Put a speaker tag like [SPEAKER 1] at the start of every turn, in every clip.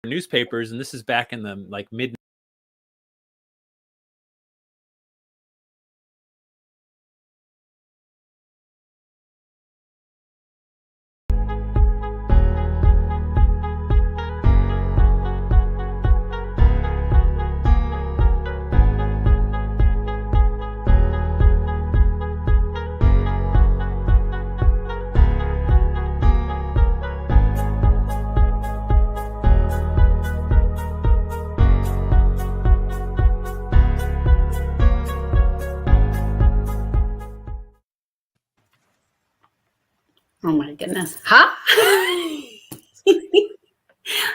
[SPEAKER 1] newspapers, and this is back in the like mid.
[SPEAKER 2] Oh my goodness. Hi.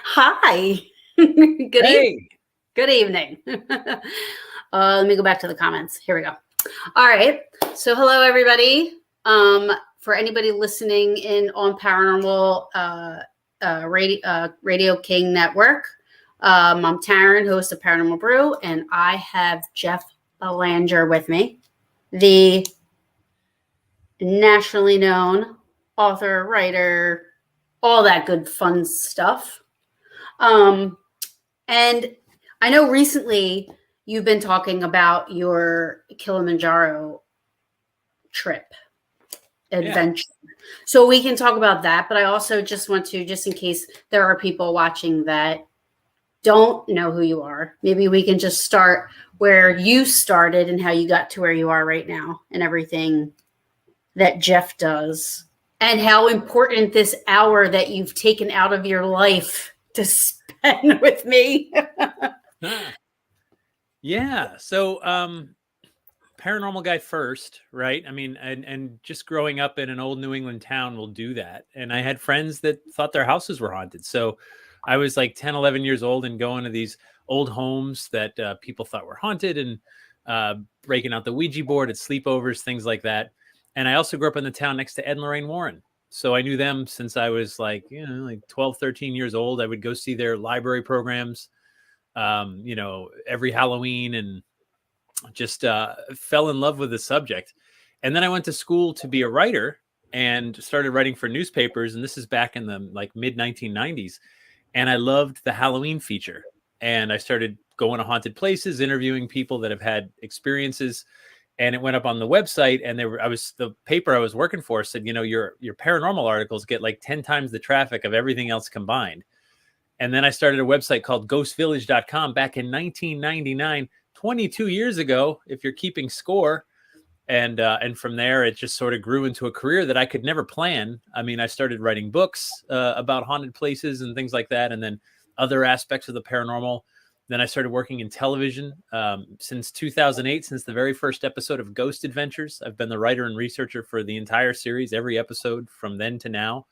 [SPEAKER 2] Hi. Good evening. Let me go back to the comments. Here we go. All right. So hello, everybody. For anybody listening in on Paranormal Radio King Network, I'm Taryn, host of Paranormal Brew, and I have Jeff Belanger with me, the nationally known author, writer, all that good fun stuff. And I know recently you've been talking about your Kilimanjaro trip adventure. Yeah. So we can talk about that, but I also just want to, just in case there are people watching that don't know who you are, maybe we can just start where you started and how you got to where you are right now and everything that Jeff does. And how important this hour that you've taken out of your life to spend with me.
[SPEAKER 1] Yeah. So, paranormal guy first, right? I mean, and just growing up in an old New England town will do that. And I had friends that thought their houses were haunted. So I was like 10, 11 years old and going to these old homes that people thought were haunted and breaking out the Ouija board at sleepovers, things like that. And I also grew up in the town next to Ed and Lorraine Warren. So I knew them since I was like 12, 13 years old. I would go see their library programs, every Halloween, and just fell in love with the subject. And then I went to school to be a writer and started writing for newspapers. And this is back in the like mid 1990s. And I loved the Halloween feature. And I started going to haunted places, interviewing people that have had experiences. And it went up on the website, and the paper I was working for said, your paranormal articles get like 10 times the traffic of everything else combined. And then I started a website called ghostvillage.com back in 1999, 22 years ago, if you're keeping score. And from there, it just sort of grew into a career that I could never plan. I mean, I started writing books about haunted places and things like that, and then other aspects of the paranormal. Then I started working in television since 2008, since the very first episode of Ghost Adventures. I've been the writer and researcher for the entire series, every episode from then to now.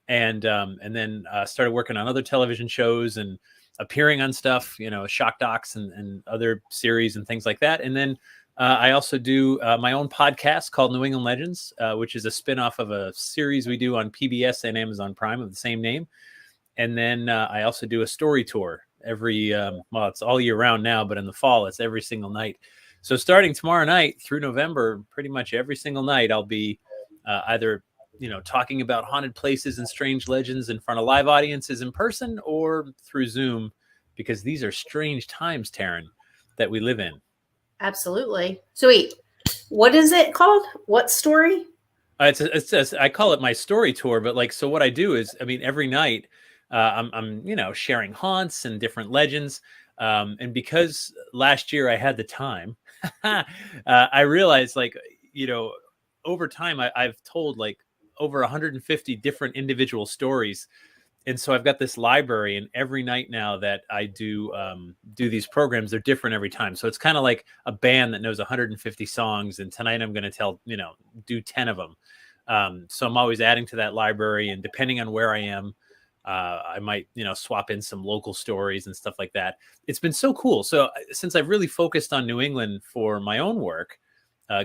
[SPEAKER 1] And then started working on other television shows and appearing on stuff, shock docs and other series and things like that. And then I also do my own podcast called New England Legends, which is a spinoff of a series we do on PBS and Amazon Prime of the same name. And then I also do a story tour every, it's all year round now, but in the fall, it's every single night. So starting tomorrow night through November, pretty much every single night, I'll be either, talking about haunted places and strange legends in front of live audiences in person or through Zoom, because these are strange times, Taryn, that we live in.
[SPEAKER 2] Absolutely. So wait, what is it called? What story?
[SPEAKER 1] I call it my story tour, but so what I do is, every night, I'm sharing haunts and different legends. And because last year I had the time, I realized over time I've told over 150 different individual stories. And so I've got this library, and every night now that I do these programs, they're different every time. So it's kind of like a band that knows 150 songs. And tonight I'm going to do 10 of them. So I'm always adding to that library, and depending on where I am, I might, swap in some local stories and stuff like that. It's been so cool. So since I've really focused on New England for my own work,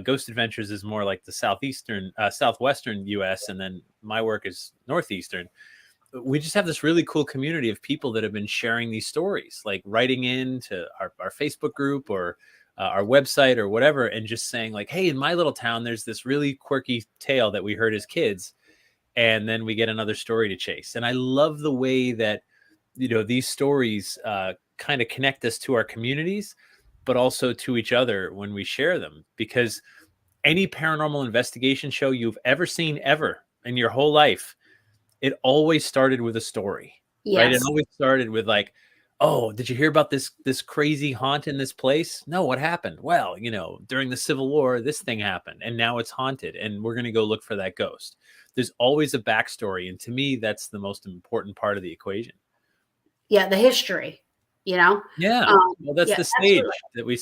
[SPEAKER 1] Ghost Adventures is more like the southwestern US, and then my work is northeastern. We just have this really cool community of people that have been sharing these stories, like writing into our Facebook group or our website or whatever, and just saying hey, in my little town, there's this really quirky tale that we heard as kids. And then we get another story to chase. And I love the way that these stories kind of connect us to our communities, but also to each other when we share them. Because any paranormal investigation show you've ever seen ever in your whole life, it always started with a story, right? It
[SPEAKER 2] Yes.
[SPEAKER 1] always started with like, oh, did you hear about this crazy haunt in this place? No, what happened? Well, during the Civil War, this thing happened, and now it's haunted, and we're going to go look for that ghost. There's always a backstory, and to me, that's the most important part of the equation.
[SPEAKER 2] Yeah, the history,
[SPEAKER 1] Yeah. Well, that's
[SPEAKER 2] Yeah,
[SPEAKER 1] the stage
[SPEAKER 2] absolutely.
[SPEAKER 1] that we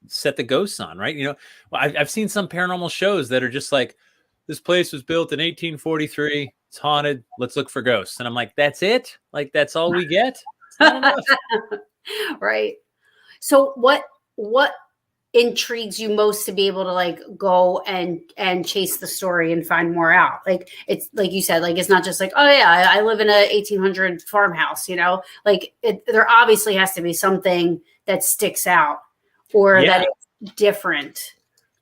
[SPEAKER 1] set the ghosts on, right? Well, I've seen some paranormal shows that are just like, this place was built in 1843. It's haunted. Let's look for ghosts. And I'm like, that's it? Like, that's all we get? It's not enough.
[SPEAKER 2] Right. So what intrigues you most to be able to like go and chase the story and find more out? Like, it's like you said, like, it's not just like, oh yeah, I live in a 1800 farmhouse, like there obviously has to be something that sticks out or
[SPEAKER 1] Yeah,
[SPEAKER 2] that it's different.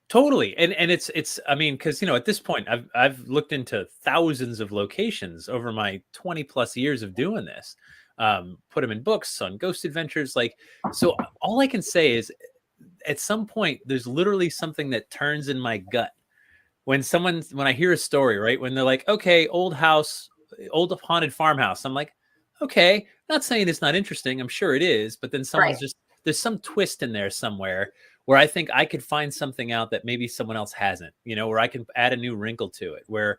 [SPEAKER 1] totally. And it's I mean, because at this point I've looked into thousands of locations over my 20 plus years of doing this. Put them in books on ghost adventures. Like, so all I can say is, at some point there's literally something that turns in my gut when I hear a story, right? When they're like, okay, old house, old haunted farmhouse. I'm like, okay, not saying it's not interesting. I'm sure it is, but then
[SPEAKER 2] Right.
[SPEAKER 1] there's some twist in there somewhere where I think I could find something out that maybe someone else hasn't, where I can add a new wrinkle to it, where,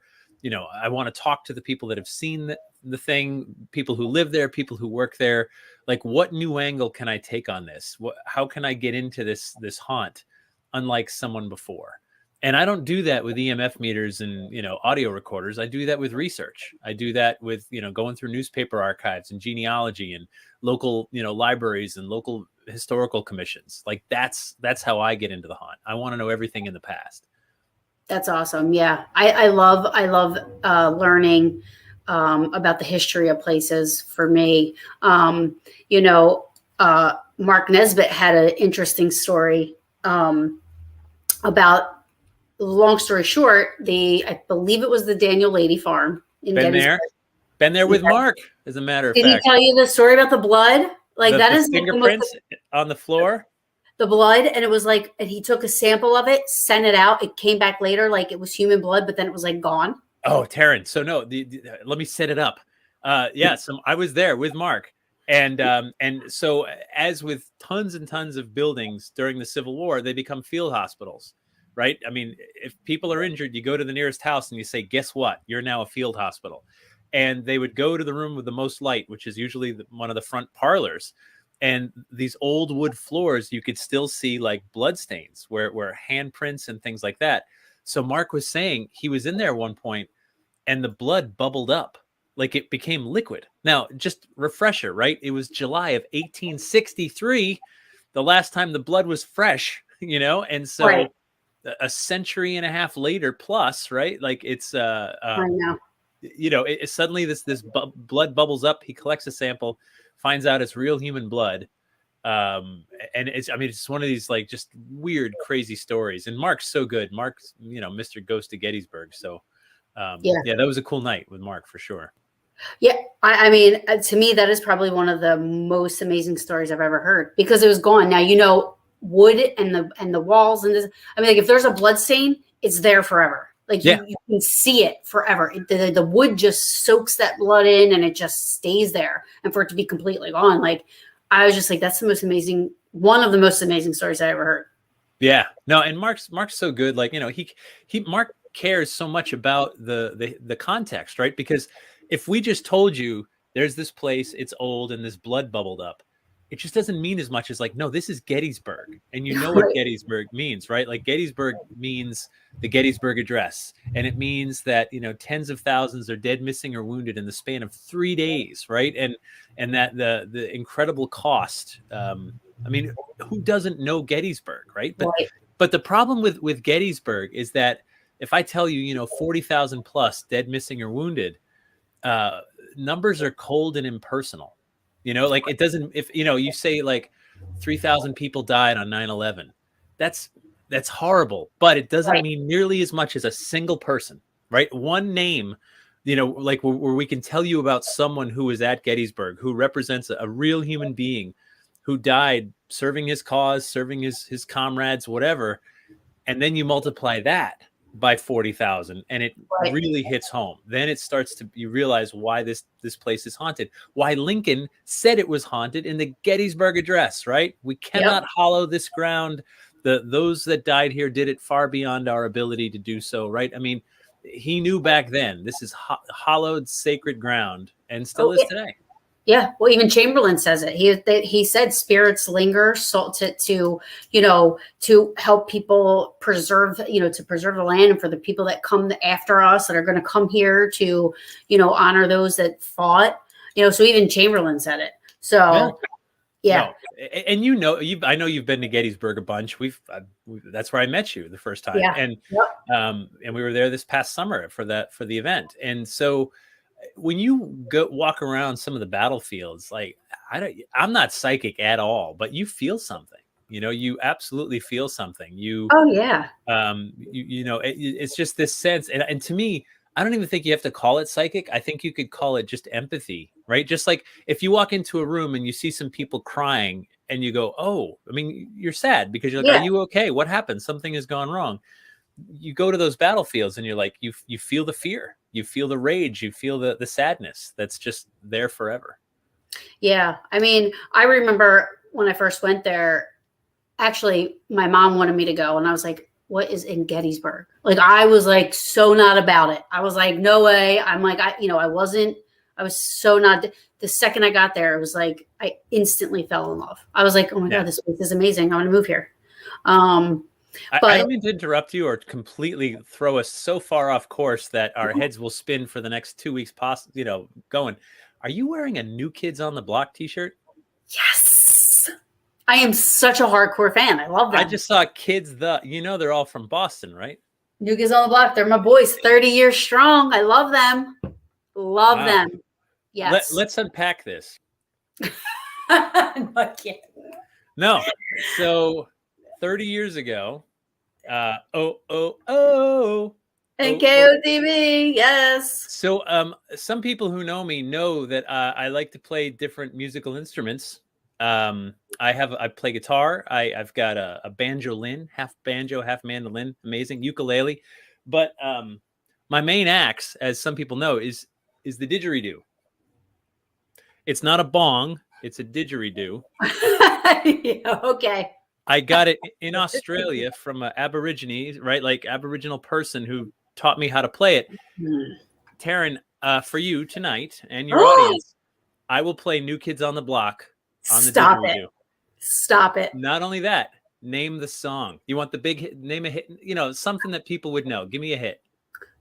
[SPEAKER 1] I want to talk to the people that have seen the thing, people who live there, people who work there. Like, what new angle can I take on this? How can I get into this haunt unlike someone before? And I don't do that with EMF meters and, audio recorders. I do that with research. I do that with, going through newspaper archives and genealogy and local, libraries and local historical commissions. Like, that's how I get into the haunt. I want to know everything in the past.
[SPEAKER 2] That's awesome. Yeah. I love learning about the history of places. For me, Mark Nesbitt had an interesting story about, long story short, I believe it was the Daniel Lady Farm in Gettysburg.
[SPEAKER 1] Been there with Mark, as a matter of
[SPEAKER 2] Did
[SPEAKER 1] fact.
[SPEAKER 2] he tell you the story about the blood? Like, that
[SPEAKER 1] the
[SPEAKER 2] is
[SPEAKER 1] fingerprints on the floor.
[SPEAKER 2] The blood, and it was like, and he took a sample of it, sent it out. It came back later like it was human blood, but then it was like gone.
[SPEAKER 1] Oh, Taryn. So no, let me set it up. Yeah, so I was there with Mark, and so, as with tons and tons of buildings during the Civil War, they become field hospitals, right? I mean, if people are injured, you go to the nearest house and you say, "Guess what? You're now a field hospital." And they would go to the room with the most light, which is usually one of the front parlors. And these old wood floors, you could still see like blood stains where handprints and things like that. So Mark was saying he was in there at one point and the blood bubbled up, like it became liquid. Now, just refresher, right? It was July of 1863, the last time the blood was fresh, and so
[SPEAKER 2] Right.
[SPEAKER 1] a century and a half later plus, right? Like, it's
[SPEAKER 2] I know.
[SPEAKER 1] suddenly this blood bubbles up. He collects a sample, finds out it's real human blood. And it's one of these like just weird, crazy stories. And Mark's so good. Mark's, Mr. Ghost of Gettysburg. So yeah, that was a cool night with Mark for sure.
[SPEAKER 2] Yeah. I mean, to me, that is probably one of the most amazing stories I've ever heard, because it was gone. Now, wood and the walls and this, I mean, like, if there's a blood stain, it's there forever. Like, you can see it forever. The wood just soaks that blood in and it just stays there. And for it to be completely gone, like, I was just like, that's one of the most amazing stories I ever heard.
[SPEAKER 1] Yeah, no. And Mark's so good. Like, Mark cares so much about the context, right? Because if we just told you there's this place, it's old and this blood bubbled up, it just doesn't mean as much as like, no, this is Gettysburg. And what Gettysburg means, right? Like, Gettysburg means the Gettysburg Address. And it means that, tens of thousands are dead, missing, or wounded in the span of 3 days, right? And that the incredible cost. I mean, who doesn't know Gettysburg, right? But the problem with Gettysburg is that if I tell you, 40,000 plus dead, missing, or wounded, numbers are cold and impersonal. Like, it doesn't, if you say like 3,000 people died on 9/11, that's horrible, but it doesn't mean nearly as much as a single person, right? One name, like where we can tell you about someone who was at Gettysburg, who represents a real human being who died serving his cause, serving his comrades, whatever. And then you multiply that by 40,000 and it
[SPEAKER 2] Right.
[SPEAKER 1] really hits home. Then it starts to, you realize why this place is haunted, why Lincoln said it was haunted in the Gettysburg Address, right? We cannot hollow this ground. Those that died here did it far beyond our ability to do so, right? I mean, he knew back then this is hollowed sacred ground and still is today.
[SPEAKER 2] Yeah, well, even Chamberlain says it. He said spirits linger, so to help people preserve, to preserve the land, and for the people that come after us that are going to come here to, honor those that fought. So even Chamberlain said it. So yeah.
[SPEAKER 1] No. And I know you've been to Gettysburg a bunch. That's where I met you the first time, and we were there this past summer for the event, and so. When you walk around some of the battlefields, like I'm not psychic at all, but you feel something. You absolutely feel something. It's just this sense, and to me, I don't even think you have to call it psychic. I think you could call it just empathy, right? Just like if you walk into a room and you see some people crying, and you go, "Oh," I mean, you're sad because you're like, "Are you okay? What happened? Something has gone wrong." You go to those battlefields and you're like, you feel the fear, you feel the rage, you feel the sadness that's just there forever.
[SPEAKER 2] Yeah. I mean, I remember when I first went there, actually my mom wanted me to go and I was like, what is in Gettysburg? Like, I was like, so not about it. I was like, no way. I'm like, I was so not. The second I got there, it was like, I instantly fell in love. I was like, oh my God, this place is amazing. I want to move here.
[SPEAKER 1] I don't mean to interrupt you or completely throw us so far off course that our heads will spin for the next 2 weeks, going. Are you wearing a New Kids on the Block t-shirt?
[SPEAKER 2] Yes. I am such a hardcore fan. I love that.
[SPEAKER 1] I just saw kids, they're all from Boston, right?
[SPEAKER 2] New Kids on the Block. They're my boys, 30 years strong. I love them. Love them. Yes.
[SPEAKER 1] Let's unpack this.
[SPEAKER 2] I can't.
[SPEAKER 1] No. So 30 years ago,
[SPEAKER 2] NKOTB, yes.
[SPEAKER 1] So some people who know me know that I like to play different musical instruments. I play guitar. I've got a banjolin, half banjo, half mandolin, amazing ukulele. But my main axe, as some people know, is the didgeridoo. It's not a bong; it's a didgeridoo.
[SPEAKER 2] Yeah, okay.
[SPEAKER 1] I got it in Australia from an Aborigine, right? Like Aboriginal person who taught me how to play it. Taryn, for you tonight and your audience, I will play New Kids on the Block on the didgeridoo.
[SPEAKER 2] Stop it.
[SPEAKER 1] Not only that, name the song. You want the big hit, name a hit, something that people would know. Give me a hit.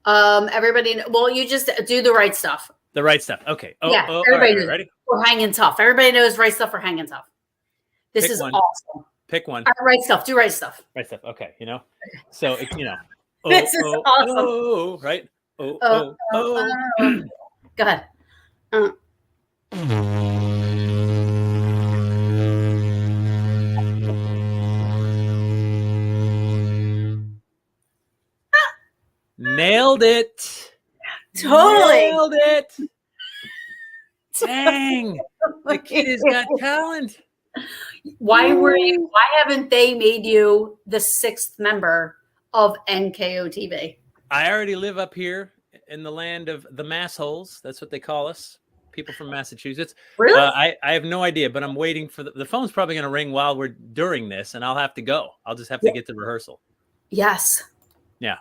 [SPEAKER 2] Everybody, well, you just do the right stuff.
[SPEAKER 1] The right stuff. Okay.
[SPEAKER 2] Everybody knows.
[SPEAKER 1] Ready?
[SPEAKER 2] We're hanging tough. Everybody knows right stuff or hanging tough. This is awesome.
[SPEAKER 1] Pick one.
[SPEAKER 2] Right stuff. Do right stuff.
[SPEAKER 1] Right stuff. Okay. So
[SPEAKER 2] this is awesome.
[SPEAKER 1] Right.
[SPEAKER 2] Go ahead.
[SPEAKER 1] Nailed it.
[SPEAKER 2] Totally.
[SPEAKER 1] Nailed it. Dang. The kid has got talent.
[SPEAKER 2] Why haven't they made you the 6th member of NKOTB?
[SPEAKER 1] I already live up here in the land of the massholes. That's what they call us. People from Massachusetts.
[SPEAKER 2] Really?
[SPEAKER 1] I have no idea, but I'm waiting for the phone's probably going to ring while we're during this, and I'll have to go. I'll just have to get to rehearsal.
[SPEAKER 2] Yes.
[SPEAKER 1] Yeah.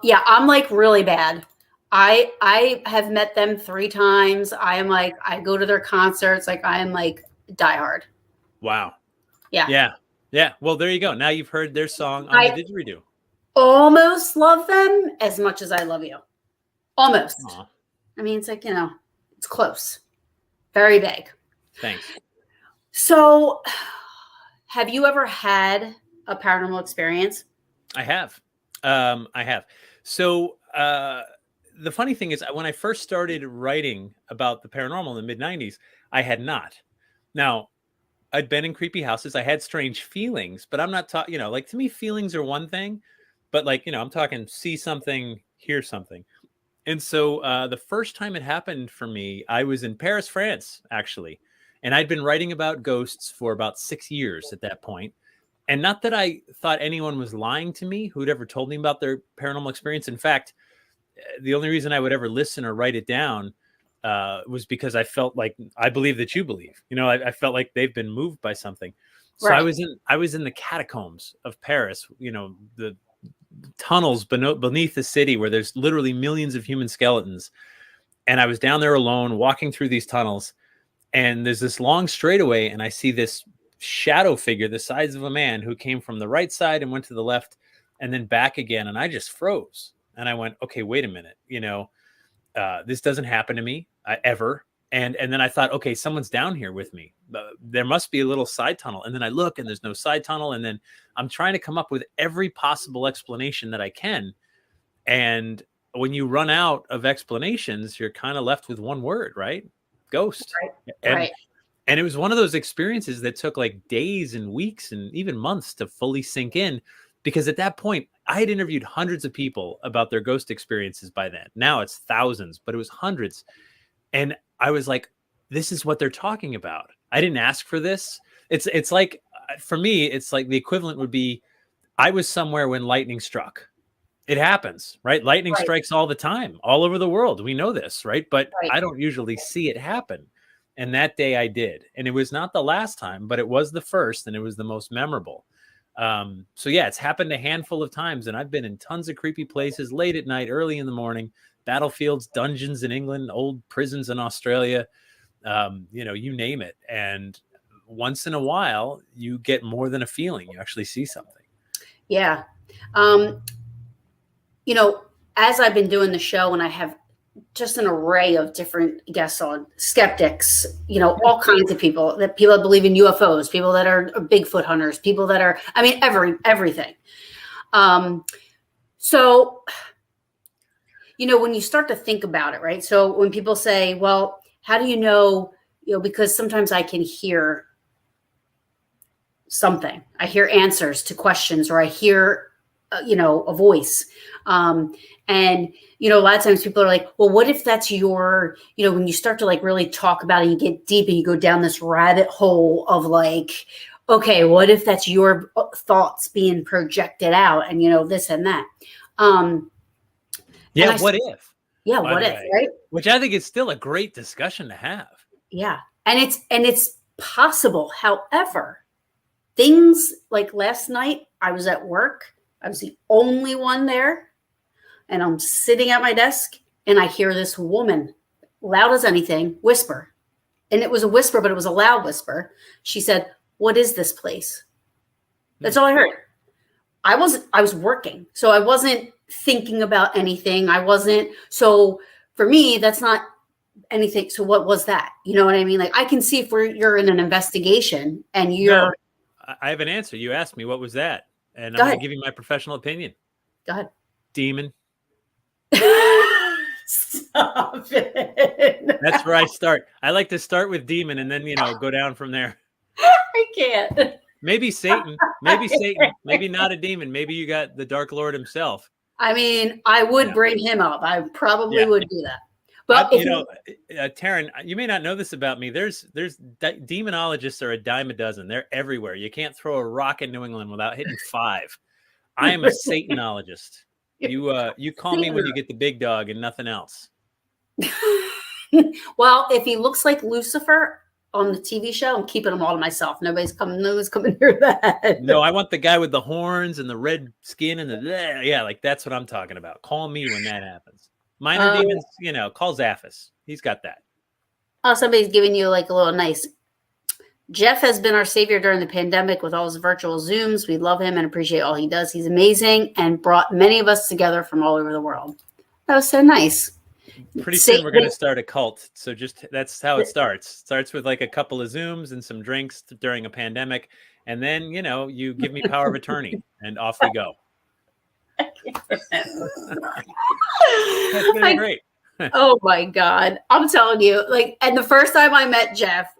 [SPEAKER 2] Yeah, I'm like really bad. I have met them 3 times. I go to their concerts. Like, I am like diehard.
[SPEAKER 1] Wow.
[SPEAKER 2] Yeah.
[SPEAKER 1] Yeah. Well, there you go. Now you've heard their song on the didgeridoo.
[SPEAKER 2] Almost love them as much as I love you. Almost.
[SPEAKER 1] Aww.
[SPEAKER 2] I mean, it's like, it's close. Very big.
[SPEAKER 1] Thanks.
[SPEAKER 2] So, have you ever had a paranormal experience?
[SPEAKER 1] I have. So, the funny thing is, when I first started writing about the paranormal in the mid-90s, I had not. Now, I'd been in creepy houses. I had strange feelings, but I'm not talking, like, to me, feelings are one thing, but like, I'm talking see something, hear something. And so the first time it happened for me, I was in Paris, France, actually. And I'd been writing about ghosts for about 6 years at that point. And not that I thought anyone was lying to me who'd ever told me about their paranormal experience. In fact, the only reason I would ever listen or write it down was because I felt like I believe that you believe. You know, I felt like they've been moved by something. So
[SPEAKER 2] Right.
[SPEAKER 1] I was in the catacombs of Paris. You know, the tunnels beneath the city where there's literally millions of human skeletons. And I was down there alone, walking through these tunnels, and there's this long straightaway, and I see this shadow figure the size of a man who came from the right side and went to the left and then back again. And I just froze. And I went, okay, wait a minute. You know, this doesn't happen to me ever. And then I thought, okay, someone's down here with me. There must be a little side tunnel. And then I look and there's no side tunnel. And then I'm trying to come up with every possible explanation that I can. And when you run out of explanations, you're kind of left with one word, right? Ghost.
[SPEAKER 2] Right.
[SPEAKER 1] And,
[SPEAKER 2] Right.
[SPEAKER 1] and it was one of those experiences that took like days and weeks and even months to fully sink in. Because at that point, I had interviewed hundreds of people about their ghost experiences by then. Now it's thousands, but it was hundreds. And I was like, this is what they're talking about. I didn't ask for this. It's like, for me, it's like the equivalent would be, I was somewhere when lightning struck. It happens, right? Lightning
[SPEAKER 2] Right.
[SPEAKER 1] strikes all the time, all over the world. We know this, right? But
[SPEAKER 2] Right.
[SPEAKER 1] I don't usually see it happen. And that day I did. And it was not the last time, but it was the first, and it was the most memorable. So yeah, it's happened a handful of times, and I've been in tons of creepy places late at night, early in the morning, battlefields, dungeons in England, old prisons in Australia, you know, you name it. And once in a while, you get more than a feeling. You actually see something.
[SPEAKER 2] Yeah. You know, as I've been doing the show, and I have just an array of different guests on, skeptics, you know, all kinds of people that believe in UFOs, people that are Bigfoot hunters, people that are, I mean, everything. So, you know, when you start to think about it, right? So when people say, well, how do you know, because sometimes I can hear something, I hear answers to questions, or I hear, a voice. And, a lot of times people are like, well, what if that's your, when you start to like really talk about it, you get deep and you go down this rabbit hole of like, okay, what if that's your thoughts being projected out, and, this and that.
[SPEAKER 1] Yeah. What if?
[SPEAKER 2] Yeah. What if, right?
[SPEAKER 1] Which I think is still a great discussion to have.
[SPEAKER 2] Yeah. And it's possible. However, things like last night, I was at work. I was the only one there, and I'm sitting at my desk, and I hear this woman, loud as anything, whisper. And it was a whisper, but it was a loud whisper. She said, "What is this place?" That's all I heard. I was working, so I wasn't thinking about anything. So for me, that's not anything. So what was that? You know what I mean? Like, I can see if you're in an investigation and you're.
[SPEAKER 1] No, I have an answer. You asked me, what was that? And
[SPEAKER 2] Go
[SPEAKER 1] I'm
[SPEAKER 2] ahead.
[SPEAKER 1] going to give you my professional opinion.
[SPEAKER 2] Go ahead.
[SPEAKER 1] Demon.
[SPEAKER 2] Stop it.
[SPEAKER 1] That's where I start. I like to start with demon and then, go down from there.
[SPEAKER 2] I can't.
[SPEAKER 1] Maybe Satan. Maybe Satan. Maybe not a demon. Maybe you got the Dark Lord himself.
[SPEAKER 2] I mean, I would bring him up. I probably would do that. But
[SPEAKER 1] Taryn, you may not know this about me. There's demonologists are a dime a dozen. They're everywhere. You can't throw a rock in New England without hitting 5. I am a Satanologist. You call me when you get the big dog and nothing else.
[SPEAKER 2] Well, if he looks like Lucifer on the TV show, I'm keeping them all to myself. Nobody's coming near that.
[SPEAKER 1] No, I want the guy with the horns and the red skin and like that's what I'm talking about. Call me when that happens. Minor demons, call Zaphis. He's got that.
[SPEAKER 2] Oh, somebody's giving you like a little nice. Jeff has been our savior during the pandemic with all his virtual Zooms. We love him and appreciate all he does. He's amazing and brought many of us together from all over the world. That was so nice.
[SPEAKER 1] Pretty soon we're going to start a cult. So that's how it starts. It starts with like a couple of Zooms and some drinks during a pandemic. And then, you give me power of attorney and off we go. That's gonna be great.
[SPEAKER 2] Oh my God. I'm telling you, and the first time I met Jeff,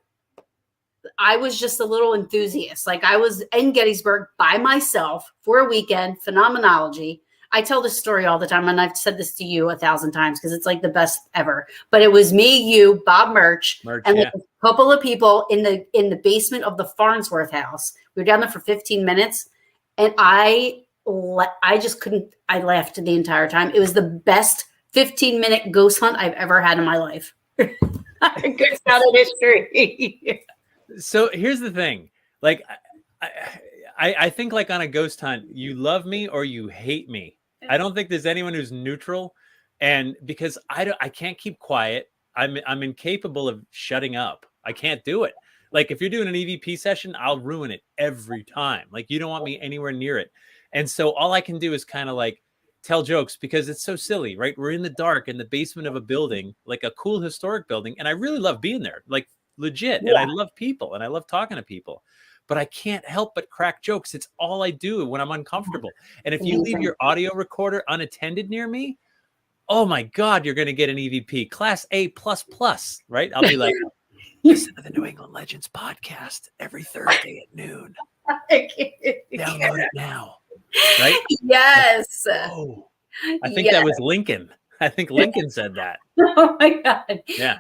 [SPEAKER 2] I was just a little enthusiast. Like, I was in Gettysburg by myself for a weekend, phenomenology. I tell this story all the time, and I've said this to you 1,000 times because it's like the best ever. But it was me, you, Bob Murch, and like a couple of people in the basement of the Farnsworth house. We were down there for 15 minutes, and I just couldn't. I laughed the entire time. It was the best 15-minute ghost hunt I've ever had in my life. Ghost hunt in history.
[SPEAKER 1] So here's the thing, like. I think like on a ghost hunt, you love me or you hate me. I don't think there's anyone who's neutral, and because I can't keep quiet. I'm incapable of shutting up. I can't do it. Like if you're doing an EVP session, I'll ruin it every time. Like you don't want me anywhere near it, and so all I can do is kind of like tell jokes because it's so silly, right? We're in the dark in the basement of a building, like a cool historic building, and I really love being there, like legit. And I love people, and I love talking to people. But I can't help but crack jokes. It's all I do when I'm uncomfortable. And if you leave your audio recorder unattended near me, oh my God, you're going to get an EVP Class A++, right? I'll be like, listen to the New England Legends podcast every Thursday at noon. Download it now, right?
[SPEAKER 2] Yes.
[SPEAKER 1] Like, oh, I think that was Lincoln. I think Lincoln said that.
[SPEAKER 2] Oh my God.
[SPEAKER 1] Yeah.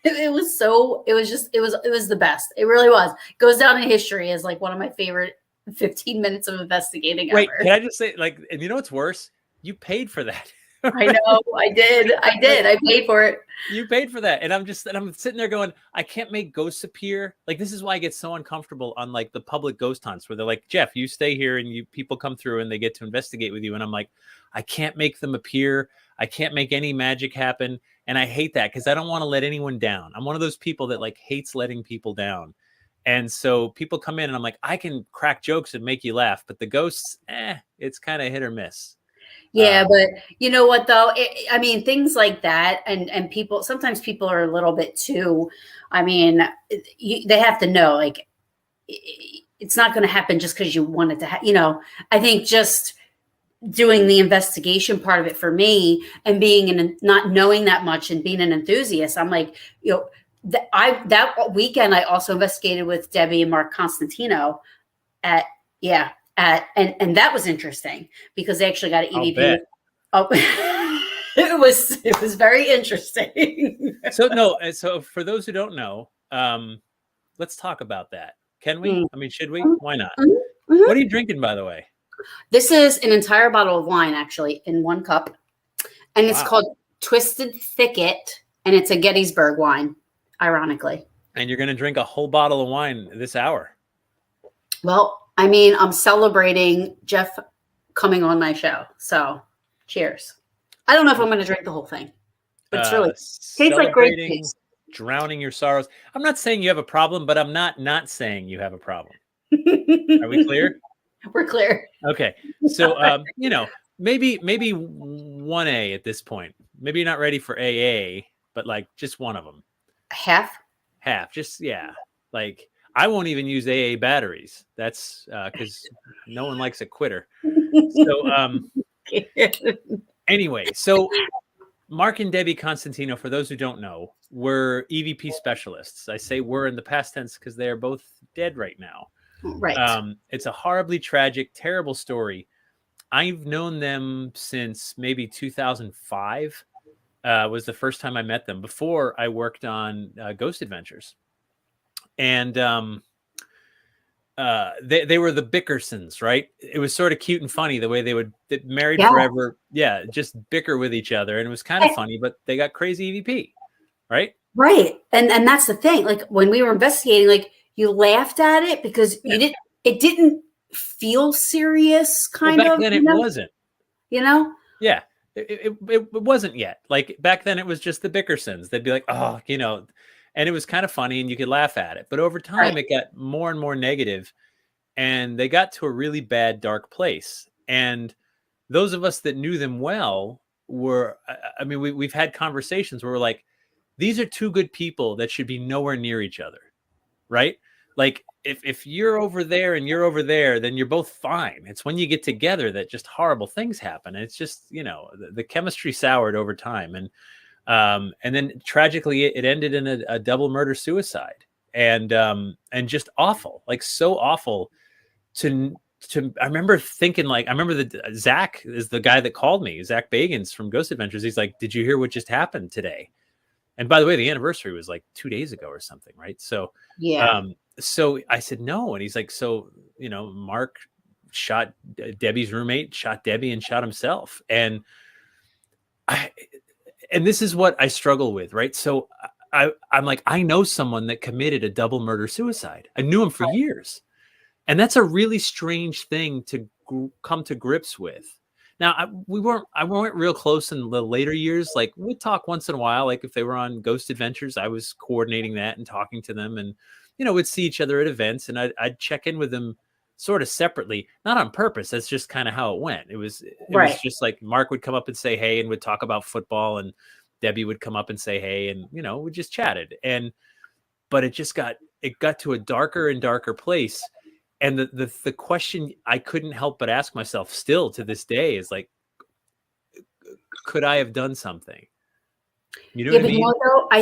[SPEAKER 2] It was the best. It really was. Goes down in history as like one of my favorite 15 minutes of investigating
[SPEAKER 1] Wait,
[SPEAKER 2] ever.
[SPEAKER 1] can I just say, like, and you know what's worse? You paid for that.
[SPEAKER 2] I know. I did. I paid for it.
[SPEAKER 1] You paid for that. And I'm sitting there going, I can't make ghosts appear. Like, this is why I get so uncomfortable on like the public ghost hunts where they're like, Jeff, you stay here and people come through and they get to investigate with you. And I'm like, I can't make them appear. I can't make any magic happen. And I hate that because I don't want to let anyone down. I'm one of those people that like hates letting people down. And so people come in and I'm like, I can crack jokes and make you laugh, but the ghosts, it's kind of hit or miss.
[SPEAKER 2] Yeah, but you know what though? I mean, things like that, and people sometimes people are a little bit too. I mean, they have to know like it's not going to happen just because you want it to. You know, I think just doing the investigation part of it for me and being not knowing that much and being an enthusiast, I'm like, you know, that weekend I also investigated with Debbie and Mark Constantino and that was interesting because they actually got an EVP. Oh, it was very interesting.
[SPEAKER 1] So for those who don't know, let's talk about that. Can we? I mean, should we? Why not? Mm-hmm. What are you drinking, by the way?
[SPEAKER 2] This is an entire bottle of wine, actually, in one cup. And it's called Twisted Thicket, and it's a Gettysburg wine, ironically.
[SPEAKER 1] And you're going to drink a whole bottle of wine this hour.
[SPEAKER 2] Well, I mean, I'm celebrating Jeff coming on my show. So, cheers. I don't know if I'm going to drink the whole thing. But it's really tastes like great taste.
[SPEAKER 1] Drowning your sorrows. I'm not saying you have a problem, but I'm not saying you have a problem. Are we clear?
[SPEAKER 2] We're clear.
[SPEAKER 1] Okay. So, you know, maybe 1A at this point. Maybe you're not ready for AA, but like just one of them.
[SPEAKER 2] Half.
[SPEAKER 1] Just, yeah. Like I won't even use AA batteries. That's because no one likes a quitter. So, anyway, so Mark and Debbie Constantino, for those who don't know, were EVP specialists. I say were in the past tense because they are both dead right now.
[SPEAKER 2] Right.
[SPEAKER 1] It's a horribly tragic, terrible story. I've known them since maybe 2005 was the first time I met them before I worked on Ghost Adventures. And they were the Bickersons, right? It was sort of cute and funny the way they would married forever. Yeah, just bicker with each other. And it was kind of funny, but they got crazy EVP, right?
[SPEAKER 2] Right. And that's the thing. Like when we were investigating, like you laughed at it because it didn't feel serious
[SPEAKER 1] back then it wasn't.
[SPEAKER 2] You know?
[SPEAKER 1] Yeah. It wasn't yet. Like back then it was just the Bickersons. They'd be like, oh, you know, and it was kind of funny and you could laugh at it. But over time it got more and more negative and they got to a really bad, dark place. And those of us that knew them well were, I mean, we've had conversations where we're like, these are two good people that should be nowhere near each other. Right? Like if you're over there and you're over there, then you're both fine. It's when you get together that just horrible things happen. And it's just, you know, the chemistry soured over time. And then tragically it ended in a double murder suicide and just awful, like so awful to I remember thinking, like, I remember that Zach is the guy that called me, Zach Bagans from Ghost Adventures. He's like, did you hear what just happened today? And by the way, the anniversary was like 2 days ago or something, right? So,
[SPEAKER 2] Yeah.
[SPEAKER 1] so I said no, and he's like, so Mark shot Debbie's roommate, shot Debbie, and shot himself, and this is what I struggle with, right? So I'm like, I know someone that committed a double murder suicide. I knew him for years, and that's a really strange thing to come to grips with. Now, I weren't real close in the later years. Like, we'd talk once in a while. Like, if they were on Ghost Adventures, I was coordinating that and talking to them, and we'd see each other at events, and I'd check in with them sort of separately, not on purpose. That's just kind of how it went. It was just like Mark would come up and say hey, and would talk about football, and Debbie would come up and say hey, and we just chatted. But it got to a darker and darker place. And the question I couldn't help but ask myself still to this day is like, could I have done something? You know what I mean?
[SPEAKER 2] Though, I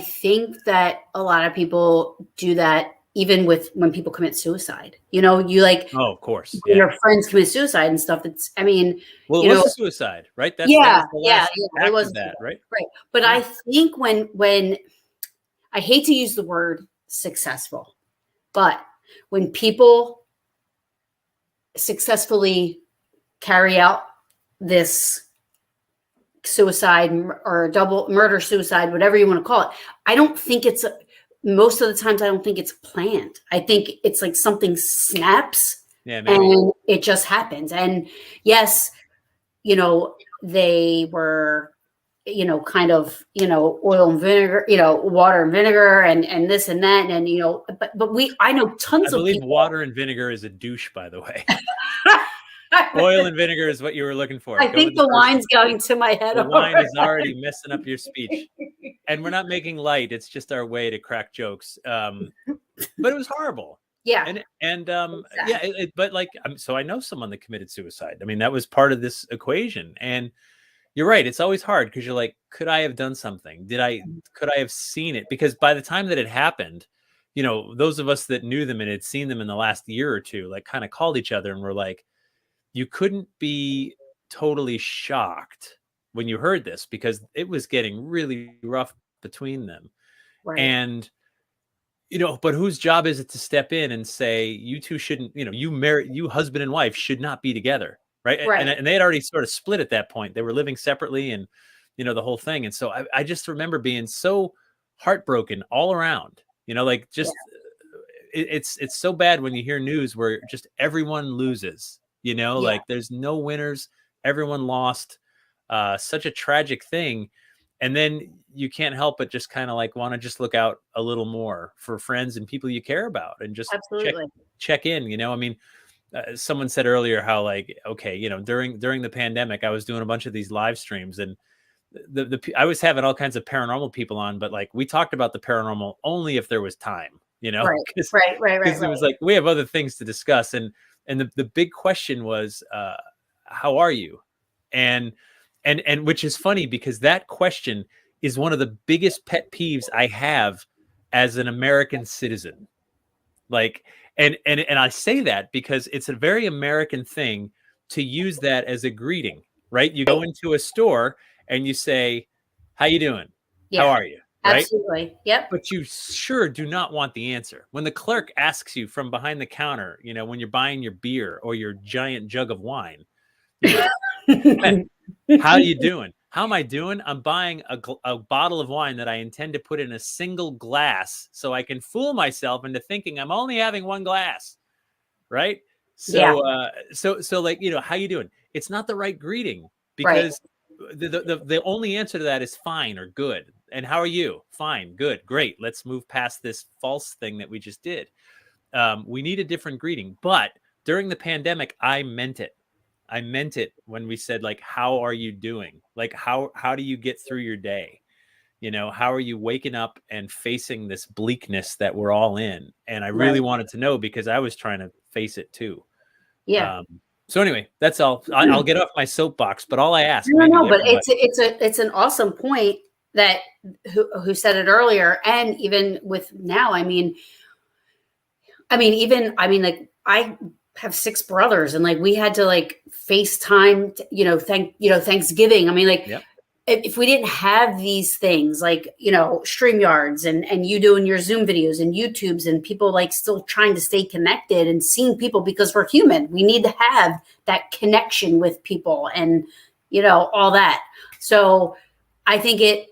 [SPEAKER 2] think that a lot of people do that even when people commit suicide. You like,
[SPEAKER 1] oh, of course,
[SPEAKER 2] your friends commit suicide and stuff. It's, I mean,
[SPEAKER 1] well, it was a suicide, right? That was the last act of that, right?
[SPEAKER 2] Right. But I think when I hate to use the word successful, but when people successfully carry out this suicide or double murder suicide, whatever you want to call it, I don't think most of the times I don't think it's planned. I think it's like something snaps and it just happens. And yes, they were, kind of, oil and vinegar, water and vinegar and this and that. And, but I know tons of people.
[SPEAKER 1] Water and vinegar is a douche, by the way. Oil and vinegar is what you were looking for.
[SPEAKER 2] I think the wine's going to my head.
[SPEAKER 1] The wine is already messing up your speech. And we're not making light. It's just our way to crack jokes. But it was horrible.
[SPEAKER 2] Yeah.
[SPEAKER 1] Exactly. But like, so I know someone that committed suicide. I mean, that was part of this equation. And you're right. It's always hard because you're like, could I have done something? Could I have seen it? Because by the time that it happened, those of us that knew them and had seen them in the last year or two, like, kind of called each other and were like, you couldn't be totally shocked when you heard this because it was getting really rough between them. Right. And, but whose job is it to step in and say, you two shouldn't, you husband and wife should not be together. Right. And they had already sort of split at that point. They were living separately and, the whole thing. And so I just remember being so heartbroken all around, it's so bad when you hear news where just everyone loses. Like, there's no winners, everyone lost, such a tragic thing. And then you can't help but just kind of like want to just look out a little more for friends and people you care about and just check in. I mean, someone said earlier how, like, okay, during the pandemic, I was doing a bunch of these live streams and I was having all kinds of paranormal people on, but like, we talked about the paranormal only if there was time,
[SPEAKER 2] right.
[SPEAKER 1] Because it was like, we have other things to discuss. And the big question was, how are you? And which is funny because that question is one of the biggest pet peeves I have as an American citizen. Like, and I say that because it's a very American thing to use that as a greeting, right? You go into a store and you say, how you doing? Yeah. How are you? Right?
[SPEAKER 2] Absolutely. Yep.
[SPEAKER 1] But you sure do not want the answer. When the clerk asks you from behind the counter, when you're buying your beer or your giant jug of wine, hey, how are you doing? How am I doing? I'm buying a bottle of wine that I intend to put in a single glass so I can fool myself into thinking I'm only having one glass. Right. So, so like, how you doing? It's not the right greeting because the only answer to that is fine or good. And how are you? Fine, good, great. Let's move past this false thing that we just did. We need a different greeting. But during the pandemic, I meant it. I meant it when we said, like, how are you doing? Like, how do you get through your day? How are you waking up and facing this bleakness that we're all in? And I really wanted to know because I was trying to face it too.
[SPEAKER 2] Yeah.
[SPEAKER 1] So anyway, that's all. I'll get off my soapbox, but all I ask.
[SPEAKER 2] No, but it's an awesome point that who said it earlier, and even with now, like, I have 6 brothers, and like we had to like FaceTime, Thanksgiving. I mean, like
[SPEAKER 1] Yep.
[SPEAKER 2] if we didn't have these things like, StreamYards and you doing your Zoom videos and YouTubes and people like still trying to stay connected and seeing people, because we're human, we need to have that connection with people and, all that. So I think it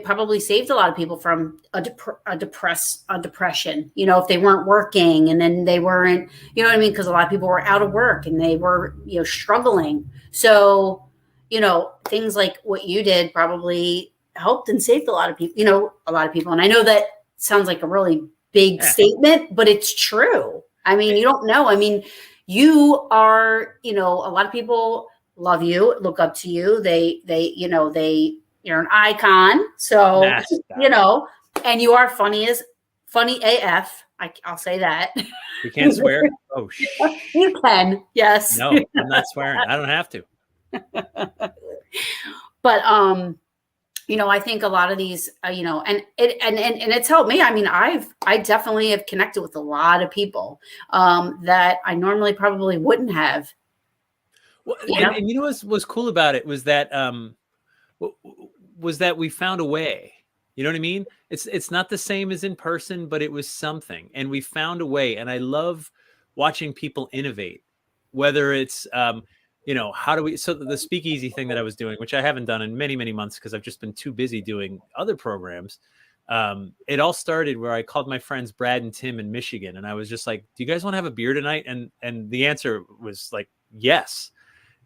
[SPEAKER 2] probably saved a lot of people from a depression, if they weren't working and then they weren't, because a lot of people were out of work and they were, struggling. So, things like what you did probably helped and saved a lot of people, And I know that sounds like a really big statement, but it's true. I mean, you don't know. I mean, you are, a lot of people love you, look up to you. You're an icon. So, and you are funny AF. I'll say that.
[SPEAKER 1] We can't swear. Oh,
[SPEAKER 2] you can. Yes.
[SPEAKER 1] No, I'm not swearing. I don't have to.
[SPEAKER 2] But I think a lot of these, and it's helped me. I mean, I definitely have connected with a lot of people that I normally probably wouldn't have.
[SPEAKER 1] Well, and you know what's cool about it was that we found a way. You know what I mean? It's not the same as in person, but it was something, and we found a way. And I love watching people innovate, whether it's how do we? So the speakeasy thing that I was doing, which I haven't done in many, many months because I've just been too busy doing other programs. It all started where I called my friends Brad and Tim in Michigan, and I was just like, "Do you guys want to have a beer tonight?" And the answer was like, "Yes."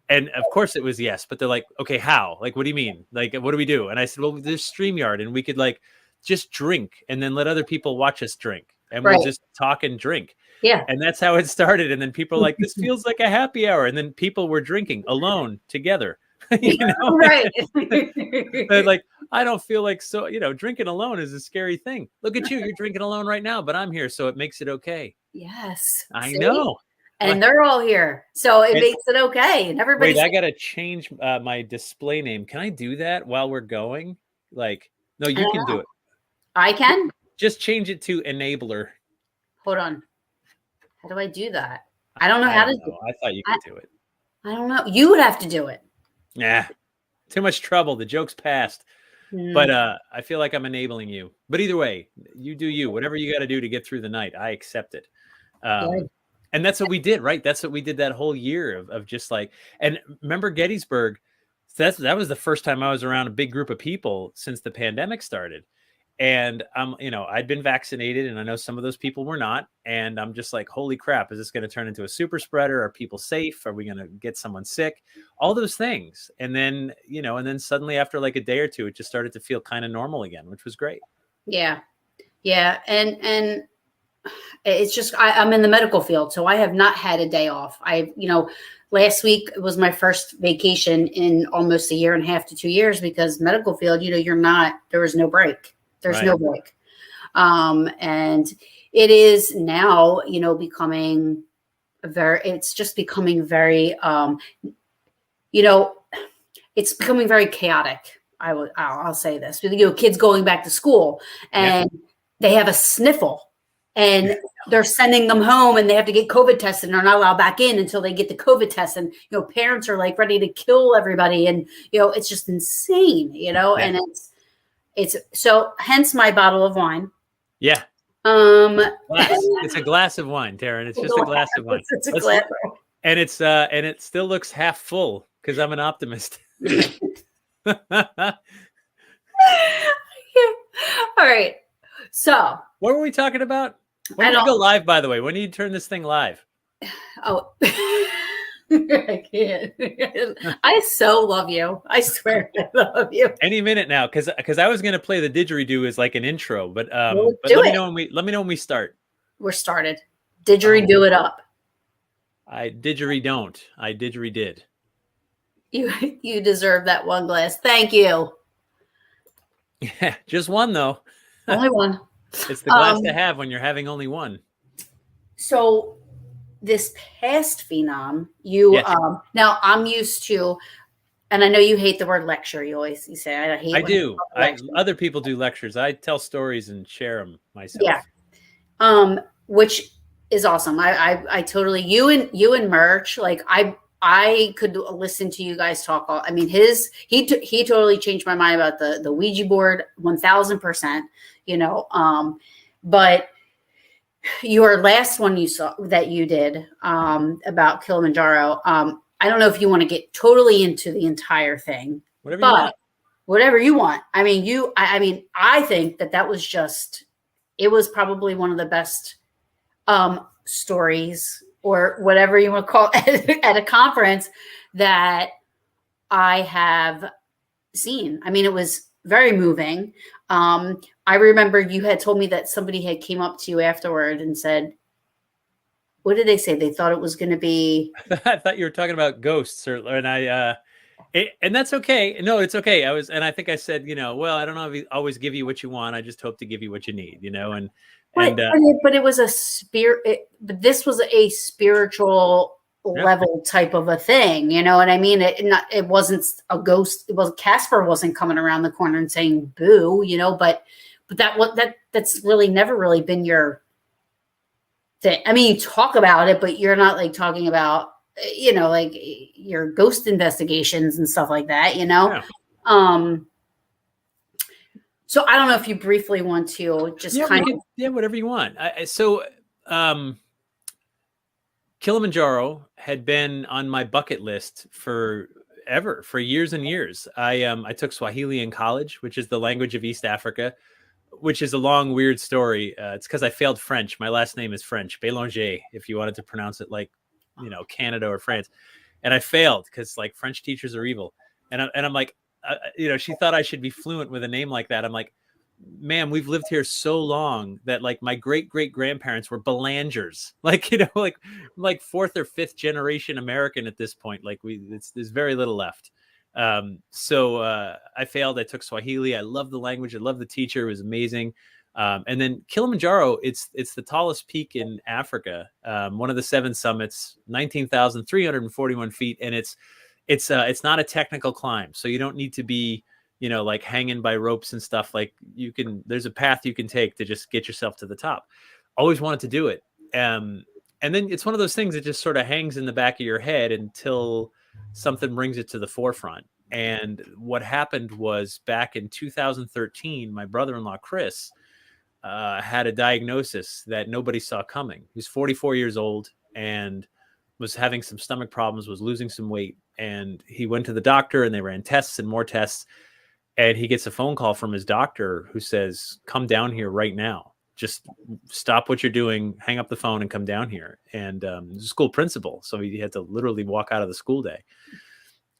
[SPEAKER 1] And of course it was yes, but they're like, okay, how? Like, what do you mean? Like, what do we do? And I said, well, there's StreamYard, and we could like just drink and then let other people watch us drink, and we'll just talk and drink.
[SPEAKER 2] Yeah.
[SPEAKER 1] And that's how it started. And then people are like, this feels like a happy hour. And then people were drinking alone together.
[SPEAKER 2] Right.
[SPEAKER 1] They're like, I don't feel like drinking alone is a scary thing. Look at you. You're drinking alone right now, but I'm here. So it makes it okay.
[SPEAKER 2] Yes.
[SPEAKER 1] I know.
[SPEAKER 2] And they're all here. So it makes it okay. And everybody.
[SPEAKER 1] Wait, I got to change my display name. Can I do that while we're going? Like, no, you can do it.
[SPEAKER 2] I can?
[SPEAKER 1] Just change it to enabler.
[SPEAKER 2] Hold on. How do I do that? I don't know how to do it.
[SPEAKER 1] I thought you could do it.
[SPEAKER 2] I don't know. You would have to do it.
[SPEAKER 1] Nah, too much trouble. The joke's past. But I feel like I'm enabling you. But either way, you do you. Whatever you got to do to get through the night, I accept it. And that's what we did, right? That's what we did that whole year of just like, and remember Gettysburg, that was the first time I was around a big group of people since the pandemic started. And I'd been vaccinated, and I know some of those people were not. And I'm just like, holy crap, is this going to turn into a super spreader? Are people safe? Are we going to get someone sick? All those things. And then, and then suddenly after like a day or two, it just started to feel kind of normal again, which was great.
[SPEAKER 2] Yeah. Yeah. And it's just, I'm in the medical field, so I have not had a day off. Last week was my first vacation in almost a year and a half to 2 years, because medical field, there was no break. There's no break. And it is now, becoming it's becoming very chaotic. I'll say this, kids going back to school and they have a sniffle. And they're sending them home, and they have to get COVID tested, and they're not allowed back in until they get the COVID test. And, parents are like ready to kill everybody. And, it's just insane, and it's so hence my bottle of wine.
[SPEAKER 1] Yeah. It's a glass of wine, Taryn. It's just a glass of wine.
[SPEAKER 2] It's a glass.
[SPEAKER 1] And and it still looks half full because I'm an optimist.
[SPEAKER 2] All right. So
[SPEAKER 1] what were we talking about? When do you go live, by the way? When do you turn this thing live?
[SPEAKER 2] Oh, I can't. I so love you. I swear I love you.
[SPEAKER 1] Any minute now, because I was going to play the didgeridoo as like an intro, but let me know when we start.
[SPEAKER 2] We're started. Didgeridoo it up.
[SPEAKER 1] I don't. I didgeridid.
[SPEAKER 2] You deserve that one glass. Thank you.
[SPEAKER 1] Yeah, just one though.
[SPEAKER 2] Only one.
[SPEAKER 1] It's the glass to have when you're having only one.
[SPEAKER 2] So this past Phenom, now I'm used to, and I know you hate the word lecture. You say I hate.
[SPEAKER 1] I do. Other people do lectures. I tell stories and share them myself.
[SPEAKER 2] Yeah. Which is awesome. I totally, you and Merch, like I could listen to you guys talk all, I mean, he totally changed my mind about the Ouija board 1000%, you know. But your last one you saw that you did about Kilimanjaro, I don't know if you want to get totally into the entire thing,
[SPEAKER 1] Whatever you
[SPEAKER 2] but
[SPEAKER 1] want.
[SPEAKER 2] whatever you want. I mean, I mean, I think that was just, it was probably one of the best stories or whatever you want to call it at a conference that I have seen. I mean, it was very moving. I remember you had told me that somebody had came up to you afterward and said, what did they say? They thought it was going to be.
[SPEAKER 1] I thought you were talking about ghosts, and and that's okay. No, it's okay. And I think I said, well, I don't know if he always give you what you want. I just hope to give you what you need,
[SPEAKER 2] But it was a spirit. But this was a spiritual level type of a thing. You know what I mean? It wasn't a ghost. It was Casper wasn't coming around the corner and saying boo. But that's really never really been your thing. I mean, you talk about it, but you're not like talking about like your ghost investigations and stuff like that.
[SPEAKER 1] Yeah.
[SPEAKER 2] So I don't know if you briefly want to just
[SPEAKER 1] whatever you want. Kilimanjaro had been on my bucket list for years and years. I took Swahili in college, which is the language of East Africa, which is a long, weird story. It's because I failed French. My last name is French, Belanger, if you wanted to pronounce it like, Canada or France. And I failed because like French teachers are evil. And I'm like, she thought I should be fluent with a name like that. I'm like, ma'am, we've lived here so long that like my great grandparents were Belangers, like fourth or fifth generation American at this point. Like there's very little left. So I failed. I took Swahili. I love the language. I love the teacher. It was amazing. And then Kilimanjaro, it's the tallest peak in Africa. One of the 7 summits, 19,341 feet. And it's not a technical climb. So you don't need to be, like hanging by ropes and stuff. Like there's a path you can take to just get yourself to the top. Always wanted to do it. And then it's one of those things that just sort of hangs in the back of your head until something brings it to the forefront. And what happened was back in 2013, my brother-in-law, Chris, had a diagnosis that nobody saw coming. He was 44 years old and was having some stomach problems, was losing some weight. And he went to the doctor and they ran tests and more tests. And he gets a phone call from his doctor who says, come down here right now. Just stop what you're doing, hang up the phone and come down here. And the school principal. So he had to literally walk out of the school day.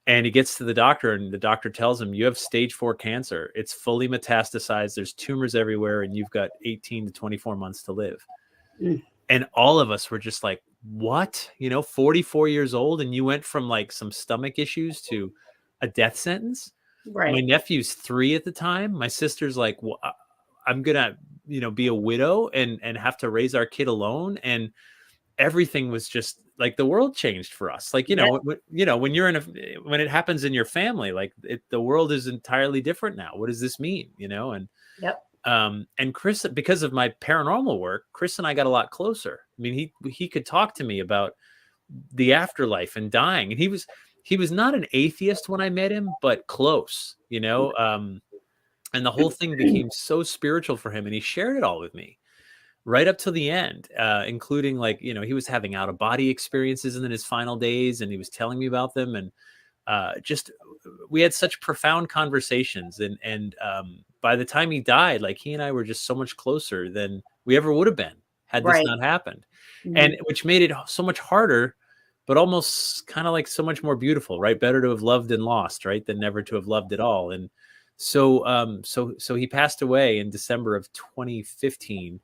[SPEAKER 1] And he gets to the doctor and the doctor tells him, you have stage 4 cancer. It's fully metastasized. There's tumors everywhere. And you've got 18 to 24 months to live. Mm. And all of us were just like, what? 44 years old. And you went from like some stomach issues to a death sentence. Right. My nephew's 3 at the time. My sister's like, well, I'm going to, be a widow and have to raise our kid alone. And everything was just like the world changed for us. Like, when you're when it happens in your family, like the world is entirely different now. What does this mean? And, and Chris, because of my paranormal work, Chris and I got a lot closer. I mean, he could talk to me about the afterlife and dying. And he was not an atheist when I met him, but close, and the whole thing became so spiritual for him. And he shared it all with me right up to the end, including like, he was having out of body experiences in his final days and he was telling me about them. And we had such profound conversations. And by the time he died, like he and I were just so much closer than we ever would have been had this not happened. Mm-hmm. And which made it so much harder, but almost kind of like so much more beautiful, right? Better to have loved and lost, right? Than never to have loved at all. And so he passed away in December of 2015.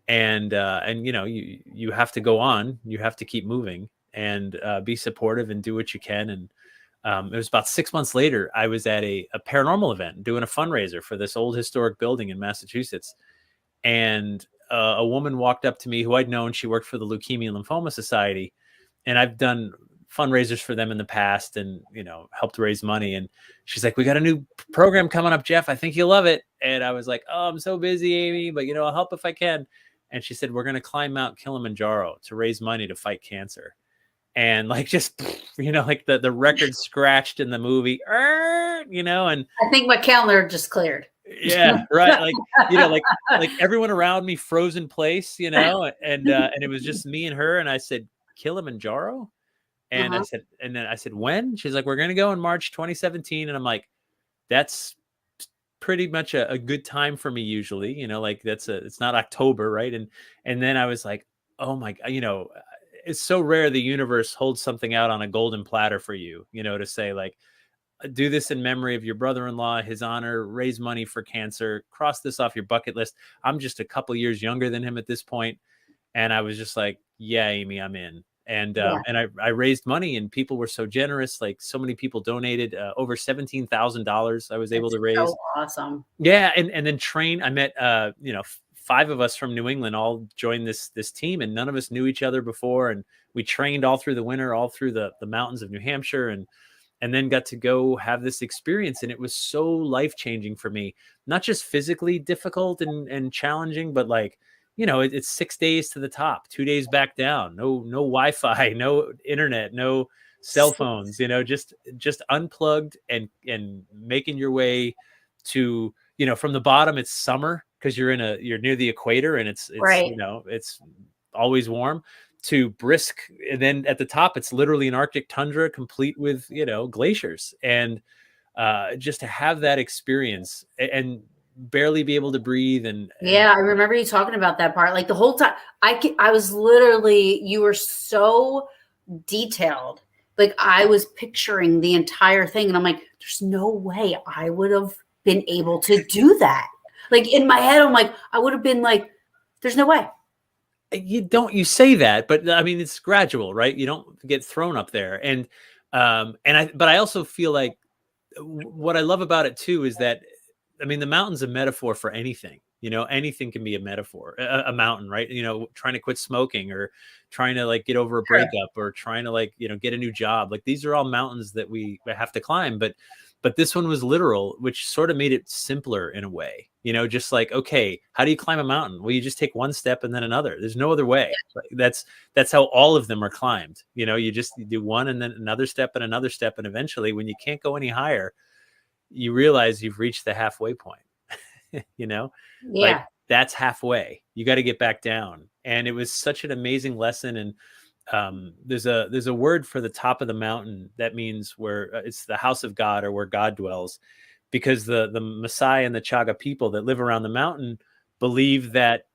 [SPEAKER 1] And you have to go on, you have to keep moving and be supportive and do what you can. And it was about 6 months later, I was at a paranormal event doing a fundraiser for this old historic building in Massachusetts. And a woman walked up to me who I'd known. She worked for the Leukemia and Lymphoma Society. And I've done fundraisers for them in the past and, helped raise money. And she's like, we got a new program coming up, Jeff. I think you'll love it. And I was like, oh, I'm so busy, Amy, but I'll help if I can. And she said, we're going to climb Mount Kilimanjaro to raise money to fight cancer. And like, just, like the record scratched in the movie, and
[SPEAKER 2] I think my calendar just cleared.
[SPEAKER 1] yeah, right. Like everyone around me froze in place, and it was just me and her. And I said, Kilimanjaro. And then I said, when? She's like, we're going to go in March 2017. And I'm like, that's pretty much a good time for me usually, like it's not October, right? And then I was like, oh my, it's so rare the universe holds something out on a golden platter for you, to say like, do this in memory of your brother-in-law, his honor, raise money for cancer, cross this off your bucket list. I'm just a couple years younger than him at this point. And I was just like, yeah, Amy, I'm in. And I raised money, and people were so generous. Like, so many people donated over $17,000. I was able to raise.
[SPEAKER 2] So awesome.
[SPEAKER 1] Yeah, and then train. I met 5 of us from New England all joined this team, and none of us knew each other before. And we trained all through the winter, all through the mountains of New Hampshire, and then got to go have this experience. And it was so life-changing for me, not just physically difficult and challenging, but like, it's 6 days to the top, 2 days back down, no Wi-Fi, no internet, no cell phones, just unplugged and making your way to, from the bottom, it's summer because you're near the equator, and it's
[SPEAKER 2] right.
[SPEAKER 1] It's always warm, to brisk. And then at the top, it's literally an Arctic tundra complete with, glaciers. And just to have that experience and barely be able to breathe. And
[SPEAKER 2] yeah, I remember you talking about that part. Like the whole time I was literally, you were so detailed. Like I was picturing the entire thing, and I'm like, there's no way I would have been able to do that. Like in my head, I'm like, I would have been like, there's no way.
[SPEAKER 1] You say that, but I mean, it's gradual, right? You don't get thrown up there. But I also feel like what I love about it too is that, I mean, the mountain's a metaphor for anything. Anything can be a metaphor, a mountain, right? Trying to quit smoking, or trying to like get over a breakup, or trying to like, get a new job. Like these are all mountains that we have to climb. But this one was literal, which sort of made it simpler in a way, just like, okay, how do you climb a mountain? Well, you just take one step and then another. There's no other way. That's how all of them are climbed. You do one and then another step and another step. And eventually, when you can't go any higher, you realize you've reached the halfway point.
[SPEAKER 2] Yeah.
[SPEAKER 1] Like that's halfway. You got to get back down. And it was such an amazing lesson. And there's a word for the top of the mountain that means where it's the house of God, or where God dwells, because the Maasai and the Chaga people that live around the mountain believe that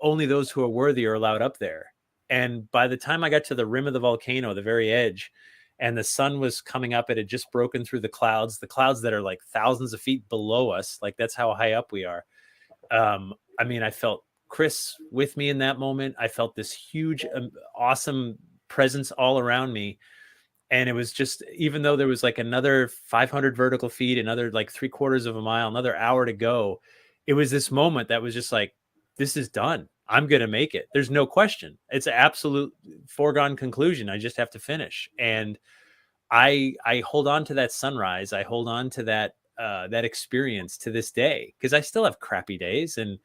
[SPEAKER 1] only those who are worthy are allowed up there. And by the time I got to the rim of the volcano, the very edge, and the sun was coming up, it had just broken through the clouds that are like thousands of feet below us. Like that's how high up we are. I mean, I felt Chris with me in that moment. I felt this huge, awesome presence all around me. And it was just, even though there was like another 500 vertical feet, another like 3/4 of a mile, another hour to go, it was this moment that was just like, this is done. I'm going to make it. There's no question. It's an absolute foregone conclusion. I just have to finish. And I hold on to that sunrise. I hold on to that experience to this day, because I still have crappy days. And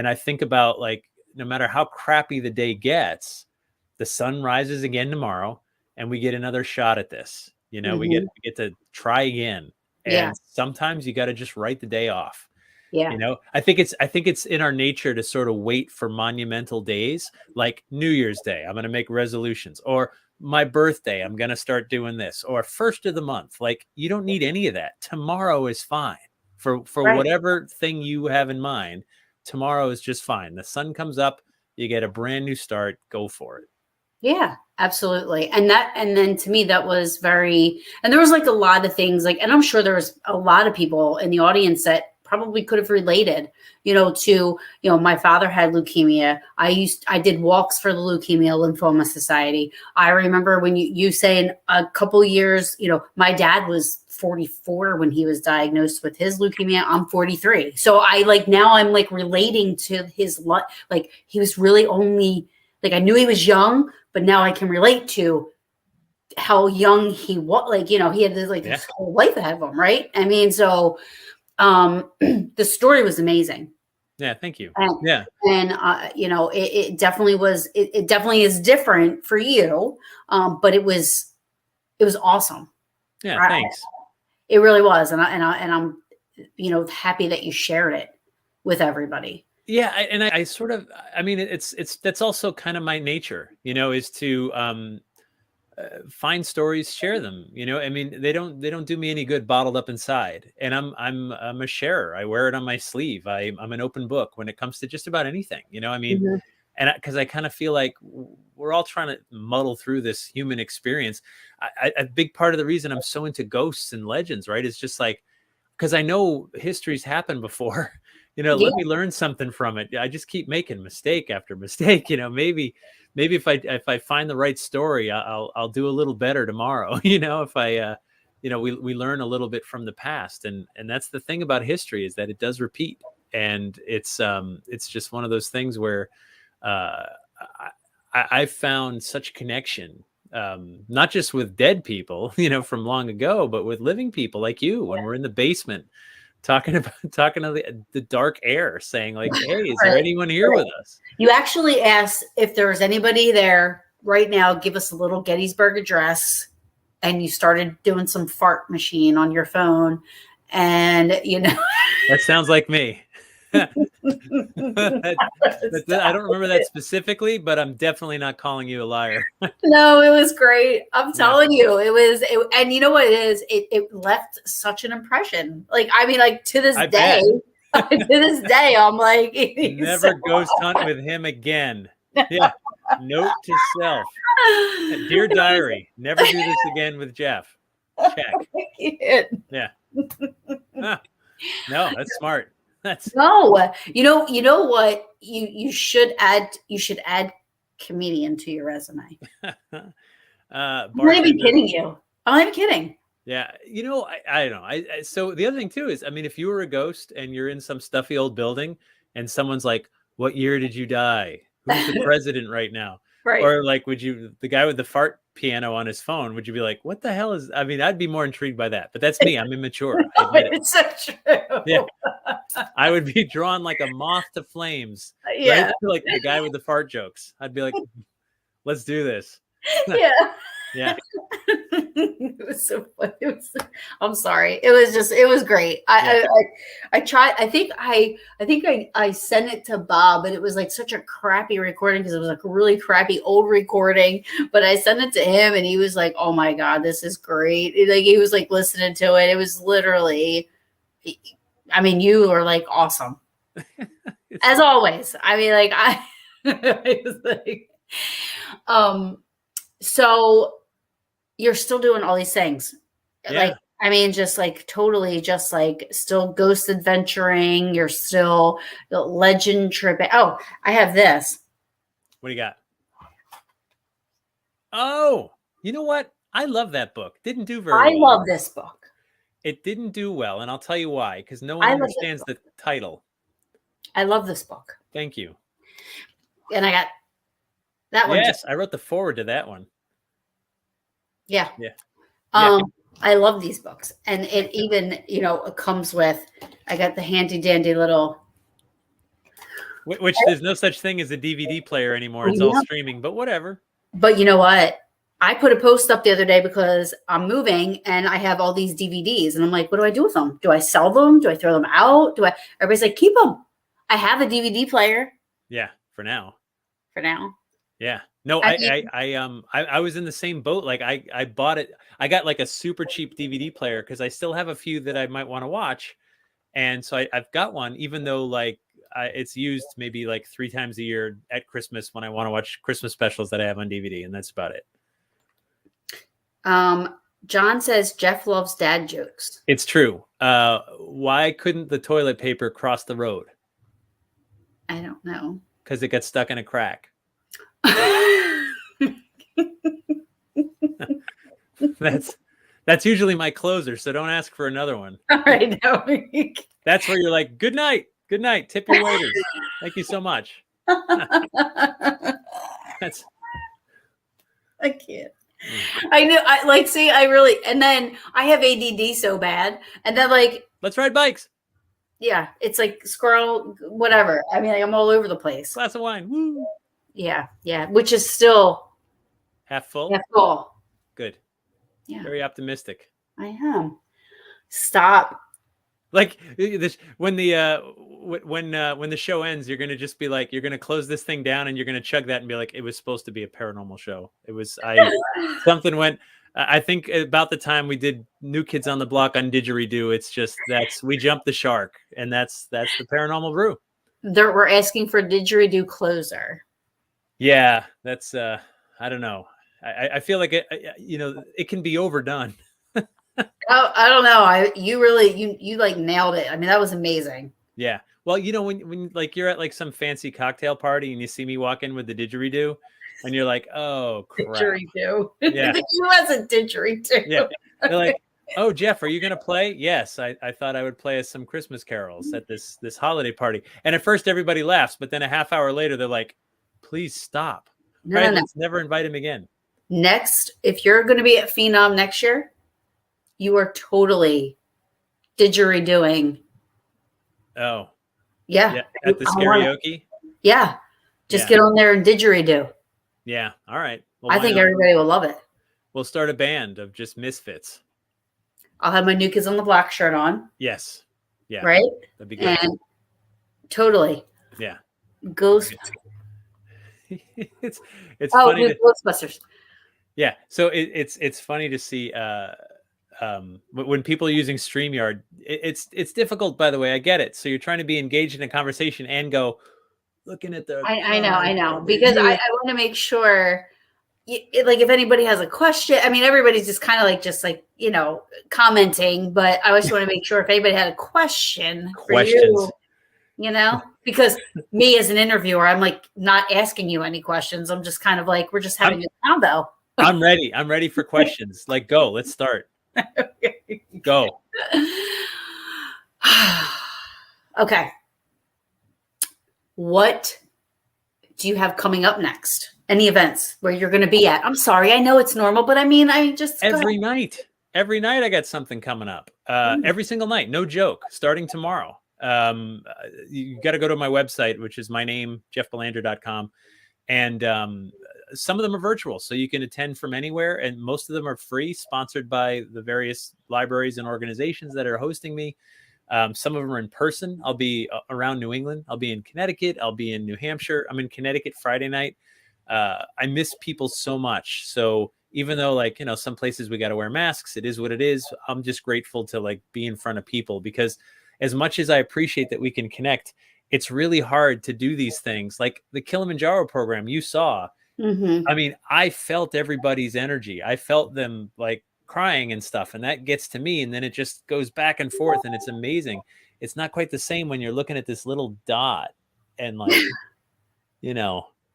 [SPEAKER 1] I think about, like, no matter how crappy the day gets, the sun rises again tomorrow, and we get another shot at this. We get to try again. And sometimes you got to just write the day off.
[SPEAKER 2] Yeah.
[SPEAKER 1] I think it's in our nature to sort of wait for monumental days, like New Year's Day, I'm going to make resolutions, or my birthday, I'm going to start doing this, or first of the month. Like, you don't need any of that. Tomorrow is fine for whatever thing you have in mind. Tomorrow is just fine. The sun comes up, you get a brand new start, go for it.
[SPEAKER 2] Yeah, absolutely. And then to me, that was very, and there was like a lot of things, like, and I'm sure there was a lot of people in the audience that probably could have related, to, my father had leukemia. I did walks for the Leukemia Lymphoma Society. I remember when you say in a couple years, my dad was 44 when he was diagnosed with his leukemia. I'm 43. So now I'm like relating to his life. Like, he was really only, like, I knew he was young, but now I can relate to how young he was. Like, he had this whole life ahead of him. Right. I mean, so the story was amazing.
[SPEAKER 1] Yeah. Thank you.
[SPEAKER 2] And,
[SPEAKER 1] Yeah.
[SPEAKER 2] you know, it definitely was, it definitely is different for you. But it was awesome.
[SPEAKER 1] Yeah.
[SPEAKER 2] I,
[SPEAKER 1] Thanks.
[SPEAKER 2] it really was. And I'm, you know, happy that you shared it with everybody.
[SPEAKER 1] Yeah. I sort of, I mean, that's also kind of my nature, you know, is to, find stories, share them. You know, I mean, they don't do me any good bottled up inside. And I'm a sharer. I wear it on my sleeve. I'm an open book when it comes to just about anything. You know, I mean,
[SPEAKER 2] Mhm.
[SPEAKER 1] and because I kind of feel like we're all trying to muddle through this human experience. A big part of the reason I'm so into ghosts and legends, right, is just like because I know history's happened before. You know,
[SPEAKER 2] Yeah.
[SPEAKER 1] let me learn something from it. I just keep making mistake after mistake. You know, maybe if I find the right story, I'll do a little better tomorrow. You know, if I you know, we learn a little bit from the past, and that's the thing about history is that it does repeat, and it's just one of those things where uh, I found such connection, not just with dead people, you know, from long ago, but with living people like you when we're in the basement talking to the dark air, saying like, "Hey, is there
[SPEAKER 2] Right.
[SPEAKER 1] anyone here with us?"
[SPEAKER 2] You actually asked if there was anybody there right now. Give us a little Gettysburg Address, and you started doing some fart machine on your phone, and you know.
[SPEAKER 1] That sounds like me. I don't remember that specifically, but I'm definitely not calling you a liar.
[SPEAKER 2] No, it was great. I'm
[SPEAKER 1] Yeah.
[SPEAKER 2] telling you, and you know what it is? It left such an impression. Like, I mean, like to this
[SPEAKER 1] I
[SPEAKER 2] day,
[SPEAKER 1] bet.
[SPEAKER 2] to this day, I'm like,
[SPEAKER 1] Never ghost hunt with him again. Yeah. Note to self. Dear diary, never do this again with Jeff. Check. Yeah. Huh. No, that's smart. That's
[SPEAKER 2] No, you know what? You should add comedian to your resume. I'm not even
[SPEAKER 1] bartender.
[SPEAKER 2] kidding you. I'm not even kidding.
[SPEAKER 1] Yeah, you know, I don't know. So the other thing too is, I mean, if you were a ghost and you're in some stuffy old building, and someone's like, "What year did you die? Who's the president right now?"
[SPEAKER 2] Right.
[SPEAKER 1] Or like, would you, the guy with the fart piano on his phone, would you be like, "What the hell is?" I mean, I'd be more intrigued by that. But that's me. I'm immature. I admit it.
[SPEAKER 2] It's so
[SPEAKER 1] Yeah,
[SPEAKER 2] true.
[SPEAKER 1] I would be drawn like a moth to flames, right?
[SPEAKER 2] Yeah.
[SPEAKER 1] Like the guy with the fart jokes. I'd be like, "Let's do this."
[SPEAKER 2] Yeah.
[SPEAKER 1] Yeah,
[SPEAKER 2] It was so funny. I'm sorry. It was great.
[SPEAKER 1] yeah.
[SPEAKER 2] I tried. I think I sent it to Bob, but it was like such a crappy recording because it was like a really crappy old recording. But I sent it to him, and he was like, "Oh my god, this is great!" Like he was like listening to it. It was literally. I mean, you are like awesome as always. I mean, like I, I was like, um. So you're still doing all these things. Like,
[SPEAKER 1] Yeah.
[SPEAKER 2] I mean, just like totally just like still ghost adventuring. You're still legend tripping. Oh, I have this.
[SPEAKER 1] What do you got? Oh, you know what? I love that book. Didn't do very
[SPEAKER 2] I
[SPEAKER 1] well.
[SPEAKER 2] love this book.
[SPEAKER 1] It didn't do well, and I'll tell you why, because no one
[SPEAKER 2] I love this
[SPEAKER 1] understands
[SPEAKER 2] book.
[SPEAKER 1] the title.
[SPEAKER 2] I love this book.
[SPEAKER 1] Thank you.
[SPEAKER 2] And I got that one too.
[SPEAKER 1] Yes, I wrote the forward to that one.
[SPEAKER 2] Yeah.
[SPEAKER 1] Yeah. Yeah.
[SPEAKER 2] I love these books. And it even, you know, it comes with, I got the handy dandy little.
[SPEAKER 1] Which there's no such thing as a DVD player anymore. It's all streaming, but whatever.
[SPEAKER 2] But you know what? I put a post up the other day because I'm moving and I have all these DVDs and I'm like, what do I do with them? Do I sell them? Do I throw them out? Everybody's like, keep them. I have a DVD player
[SPEAKER 1] Yeah, for now.
[SPEAKER 2] for now.
[SPEAKER 1] Yeah. No, I was in the same boat. Like I bought it. I got like a super cheap DVD player because I still have a few that I might want to watch. And so I've got one, even though like it's used maybe like 3 times a year at Christmas when I want to watch Christmas specials that I have on DVD, and that's about it.
[SPEAKER 2] John says Jeff loves dad jokes.
[SPEAKER 1] It's true. Why couldn't the toilet paper cross the road?
[SPEAKER 2] I don't know.
[SPEAKER 1] Because it got stuck in a crack. That's usually my closer, so don't ask for another one.
[SPEAKER 2] All right, no.
[SPEAKER 1] That's where you're like, good night, tip your waiters. Thank you so much. That's.
[SPEAKER 2] I can't. I know. I like. See, I really. And then I have ADD so bad, and then like,
[SPEAKER 1] let's ride bikes.
[SPEAKER 2] Yeah, it's like squirrel, whatever. I mean, like, I'm all over the place.
[SPEAKER 1] Glass of wine. Woo.
[SPEAKER 2] Yeah, yeah, which is still
[SPEAKER 1] Half full.
[SPEAKER 2] half full.
[SPEAKER 1] Good.
[SPEAKER 2] Yeah,
[SPEAKER 1] Very optimistic.
[SPEAKER 2] I am. Stop.
[SPEAKER 1] Like this, when the show ends, you're gonna just be like, you're gonna close this thing down and you're gonna chug that and be like, it was supposed to be a paranormal show. It was something went. I think about the time we did New Kids on the Block on Didgeridoo, it's just we jumped the shark, and that's the Paranormal Brew.
[SPEAKER 2] We're asking for didgeridoo closer.
[SPEAKER 1] Yeah, that's I don't know. I feel like it can be overdone.
[SPEAKER 2] Oh, I don't know. You really you like nailed it. I mean, that was amazing.
[SPEAKER 1] Yeah. Well, when like you're at like some fancy cocktail party and you see me walk in with the didgeridoo, and you're like, oh crap.
[SPEAKER 2] Didgeridoo.
[SPEAKER 1] Yeah.
[SPEAKER 2] You as a didgeridoo.
[SPEAKER 1] Yeah. They're like, oh, Jeff, are you gonna play? Yes, I thought I would play us some Christmas carols at this holiday party. And at first everybody laughs, but then a half hour later they're like, please stop.
[SPEAKER 2] No,
[SPEAKER 1] Right?
[SPEAKER 2] no.
[SPEAKER 1] Let's never invite him again.
[SPEAKER 2] Next, if you're going to be at Phenom next year, you are totally didgeridooing.
[SPEAKER 1] Oh.
[SPEAKER 2] Yeah.
[SPEAKER 1] At the karaoke.
[SPEAKER 2] Yeah. Just get on there and didgeridoo.
[SPEAKER 1] Yeah. All right. Well,
[SPEAKER 2] I think everybody will love it.
[SPEAKER 1] We'll start a band of just misfits.
[SPEAKER 2] I'll have my New Kids on the Block shirt on.
[SPEAKER 1] Yes. Yeah.
[SPEAKER 2] Right?
[SPEAKER 1] That'd be good.
[SPEAKER 2] And totally.
[SPEAKER 1] Yeah.
[SPEAKER 2] Ghost.
[SPEAKER 1] it's funny.
[SPEAKER 2] Ghostbusters.
[SPEAKER 1] Yeah. So it's funny to see when people are using StreamYard, it's difficult, by the way. I get it. So you're trying to be engaged in a conversation and go looking at the.
[SPEAKER 2] I know. Because I want to make sure, like, if anybody has a question, I mean, everybody's just kind of like, commenting, but I just want to make sure if anybody had a question for you, because me as an interviewer, I'm like not asking you any questions. I'm just kind of like, we're just having a combo.
[SPEAKER 1] I'm ready. I'm ready for questions. Like, go. Let's start. Go.
[SPEAKER 2] Okay. What do you have coming up next? Any events where you're going to be at? I'm sorry. I know it's normal, but I mean,
[SPEAKER 1] every night I got something coming up. Every single night. No joke. Starting tomorrow. You got to go to my website, which is my name, jeffbelanger.com. And some of them are virtual, so you can attend from anywhere. And most of them are free, sponsored by the various libraries and organizations that are hosting me. Some of them are in person. I'll be around New England. I'll be in Connecticut. I'll be in New Hampshire. I'm in Connecticut Friday night. I miss people so much. So even though some places we got to wear masks, it is what it is. I'm just grateful to be in front of people, because as much as I appreciate that we can connect, it's really hard to do these things. Like the Kilimanjaro program you saw.
[SPEAKER 2] Mm-hmm.
[SPEAKER 1] I mean, I felt everybody's energy. I felt them crying and stuff, and that gets to me, and then it just goes back and forth, and it's amazing. It's not quite the same when you're looking at this little dot and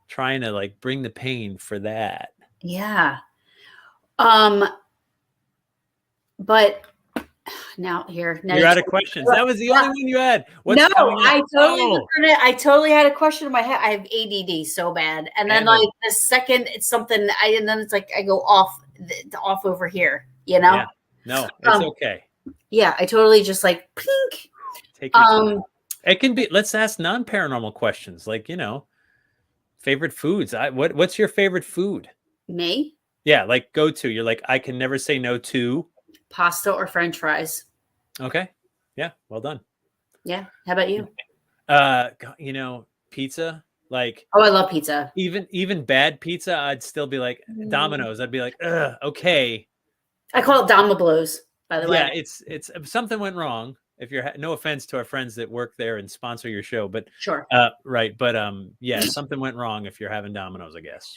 [SPEAKER 1] trying to bring the pain for that.
[SPEAKER 2] Yeah. But now you're
[SPEAKER 1] out of questions. That was the only one you had.
[SPEAKER 2] I totally had a question in my head. I have ADD so bad, and then the second it's something, and then it's I go off over here. Yeah.
[SPEAKER 1] No, it's okay.
[SPEAKER 2] Yeah, I totally just pink.
[SPEAKER 1] Take your time. It can be. Let's ask non-paranormal questions, favorite foods. What's your favorite food?
[SPEAKER 2] Me?
[SPEAKER 1] Yeah, go to. You're I can never say no to
[SPEAKER 2] pasta or French fries.
[SPEAKER 1] Okay. Yeah. Well done.
[SPEAKER 2] Yeah. How about you?
[SPEAKER 1] Pizza.
[SPEAKER 2] I love pizza.
[SPEAKER 1] Even bad pizza, I'd still be Domino's. I'd be okay.
[SPEAKER 2] I call it Domino's, by the way.
[SPEAKER 1] Yeah, it's something went wrong. If you're no offense to our friends that work there and sponsor your show, but
[SPEAKER 2] sure.
[SPEAKER 1] Right. But yeah, something went wrong if you're having Domino's, I guess.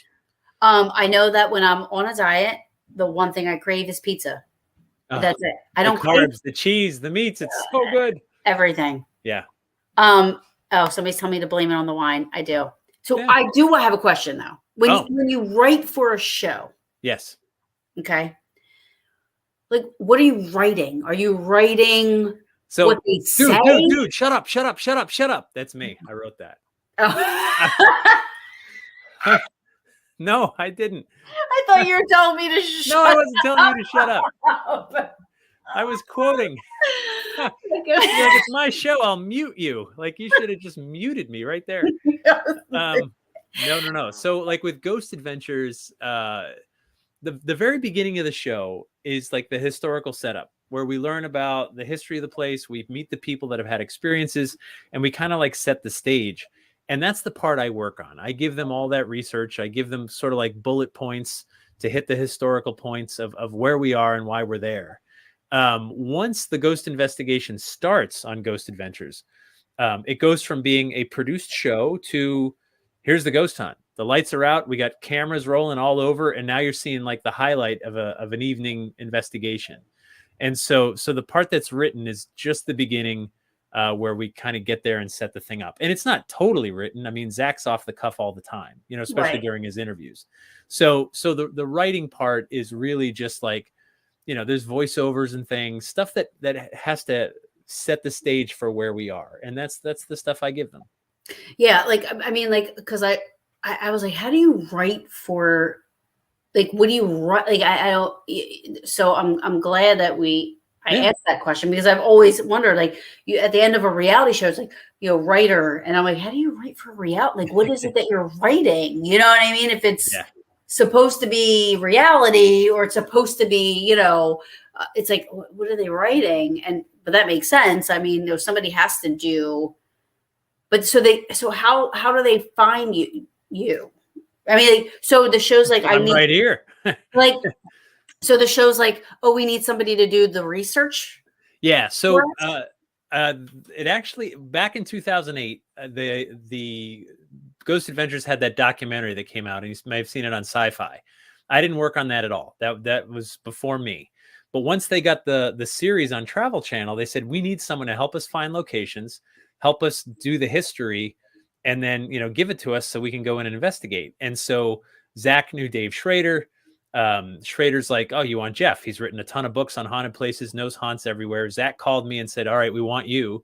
[SPEAKER 2] I know that when I'm on a diet, the one thing I crave is pizza. That's it. I don't
[SPEAKER 1] carbs, the cheese, the meats. It's so good.
[SPEAKER 2] Everything.
[SPEAKER 1] Yeah.
[SPEAKER 2] Oh, somebody's telling me to blame it on the wine. I do. So yeah. I do have a question though. When you write for a show.
[SPEAKER 1] Yes.
[SPEAKER 2] Okay. What are you writing? Are you writing what they say?
[SPEAKER 1] Dude, shut up. That's me. I wrote that.
[SPEAKER 2] Oh.
[SPEAKER 1] No, I didn't.
[SPEAKER 2] I thought you were telling me to shut up.
[SPEAKER 1] No, I wasn't telling you to shut up. I was quoting. You're like, it's my show. I'll mute you. Like, you should have just muted me right there. No. So like with Ghost Adventures, the very beginning of the show is like the historical setup where we learn about the history of the place. We meet the people that have had experiences, and we kind of like set the stage. And that's the part I work on. I give them all that research. I give them sort of like bullet points to hit the historical points of where we are and why we're there. Once the ghost investigation starts on Ghost Adventures, it goes from being a produced show to here's the ghost hunt. The lights are out. We got cameras rolling all over. And now you're seeing like the highlight of an evening investigation. And so the part that's written is just the beginning, where we kind of get there and set the thing up. And it's not totally written. I mean, Zach's off the cuff all the time, especially during his interviews. So the writing part is really just like, there's voiceovers and things, stuff that has to set the stage for where we are. And that's the stuff I give them.
[SPEAKER 2] Yeah. Like, I mean, like, cause I was like, how do you write for, like, what do you write? Like, I don't, so I'm glad that I asked that question, because I've always wondered, like, you at the end of a reality show, it's like, writer. And I'm like, how do you write for reality? Like, what is it that you're writing? You know what I mean? If it's supposed to be reality, or it's supposed to be, it's like, what are they writing? But that makes sense. I mean, somebody has to do, but so how do they find you? I mean, like, so the show's like,
[SPEAKER 1] I'm right here.
[SPEAKER 2] Like, so the show's like, oh, we need somebody to do the research.
[SPEAKER 1] Yeah. So it actually, back in 2008, the Ghost Adventures had that documentary that came out, and you may have seen it on Sci-Fi. I didn't work on that at all. That was before me. But once they got the series on Travel Channel, they said, we need someone to help us find locations, help us do the history, and then, give it to us so we can go in and investigate. And so Zach knew Dave Schrader. Schrader's like, oh, you want Jeff? He's written a ton of books on haunted places, knows haunts everywhere. Zach called me and said, all right, we want you.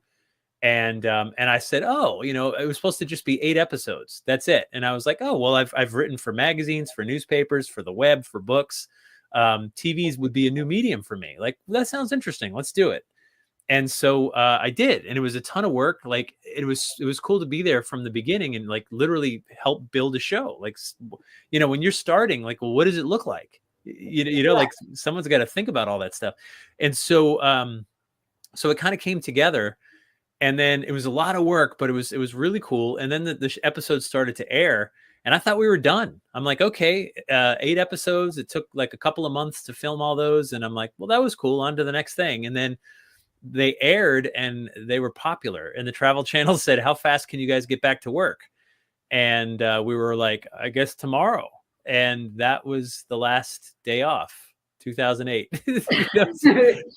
[SPEAKER 1] And I said, oh, it was supposed to just be 8 episodes. That's it. And I was like, oh, well, I've written for magazines, for newspapers, for the web, for books. TVs would be a new medium for me. Like, that sounds interesting. Let's do it. And so I did, and it was a ton of work. Like, it was cool to be there from the beginning and like literally help build a show. Like, when you're starting, like, well, what does it look like? Like, someone's got to think about all that stuff. And so it kind of came together, and then it was a lot of work, but it was really cool. And then the episode started to air, and I thought we were done. I'm like, okay, 8 episodes. It took like a couple of months to film all those, and I'm like, well, that was cool. On to the next thing. And then they aired, and they were popular, and the Travel Channel said, how fast can you guys get back to work? And we were like, I guess tomorrow. And that was the last day off, 2008.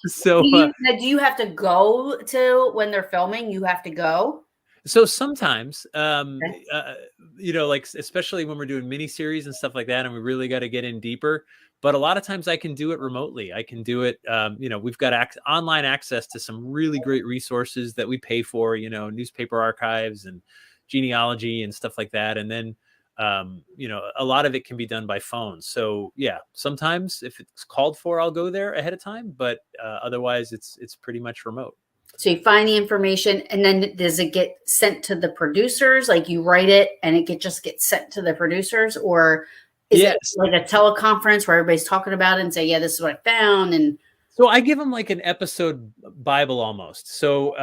[SPEAKER 1] So
[SPEAKER 2] do you have to go to, when they're filming, you have to go?
[SPEAKER 1] So sometimes, like, especially when we're doing miniseries and stuff like that, and we really got to get in deeper. But a lot of times I can do it remotely. I can do it. We've got online access to some really great resources that we pay for, newspaper archives and genealogy and stuff like that. And then, a lot of it can be done by phone. So yeah, sometimes if it's called for, I'll go there ahead of time. But otherwise, it's pretty much remote.
[SPEAKER 2] So you find the information, and then does it get sent to the producers? Like, you write it and it just gets sent to the producers, or is it like a teleconference where everybody's talking about it and say, yeah, this is what I found? And
[SPEAKER 1] so I give them like an episode Bible almost. So,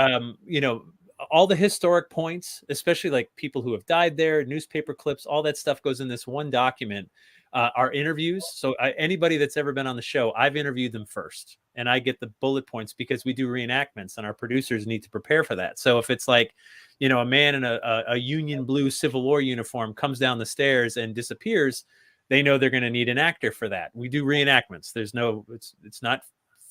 [SPEAKER 1] all the historic points, especially like people who have died there, newspaper clips, all that stuff goes in this one document. Our interviews. So anybody that's ever been on the show, I've interviewed them first, and I get the bullet points because we do reenactments, and our producers need to prepare for that. So if it's like, a man in a Union blue Civil War uniform comes down the stairs and disappears, they know they're going to need an actor for that. We do reenactments. It's not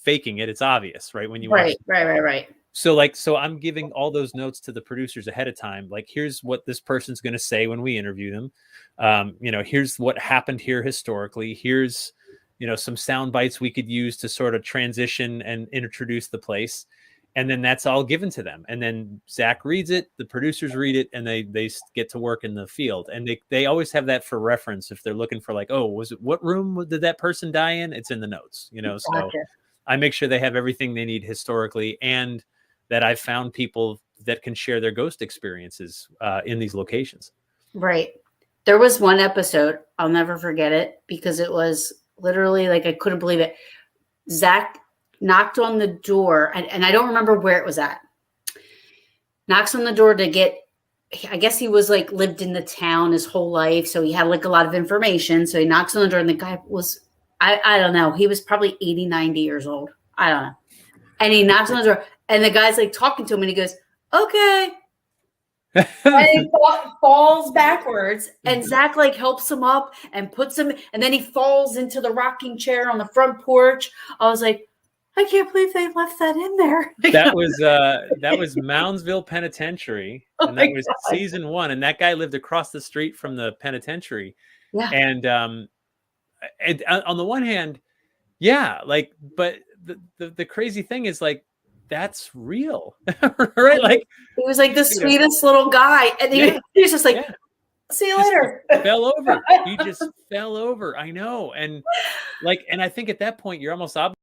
[SPEAKER 1] faking it. It's obvious, right? When you watch.
[SPEAKER 2] Right.
[SPEAKER 1] So I'm giving all those notes to the producers ahead of time. Like, here's what this person's going to say when we interview them. Here's what happened here historically. Here's, some sound bites we could use to sort of transition and introduce the place. And then that's all given to them. And then Zach reads it, the producers read it, and they get to work in the field. And they always have that for reference if they're looking for like, oh, what room did that person die in? It's in the notes,
[SPEAKER 2] Gotcha.
[SPEAKER 1] So I make sure they have everything they need historically, and that I've found people that can share their ghost experiences in these locations.
[SPEAKER 2] Right. There was one episode, I'll never forget it, because it was literally like, I couldn't believe it. Zach knocked on the door, and I don't remember where it was at. Knocks on the door to get, I guess he was like lived in the town his whole life. So he had like a lot of information. So he knocks on the door, and the guy was, I don't know, he was probably 80, 90 years old. I don't know. And he knocks on the door, and the guy's like talking to him, and he goes, okay. And he falls backwards, and Zach like helps him up and puts him, and then he falls into the rocking chair on the front porch. I was like, I can't believe they left that in there.
[SPEAKER 1] That was Moundsville Penitentiary, and that was season 1. And that guy lived across the street from the penitentiary.
[SPEAKER 2] Yeah.
[SPEAKER 1] And on the one hand, yeah, like, but the crazy thing is, like, that's real, right? Like,
[SPEAKER 2] he was like the sweetest little guy, and he's just like, see you later.
[SPEAKER 1] Fell over. He just fell over. I know, and like, and I think at that point you're almost obligated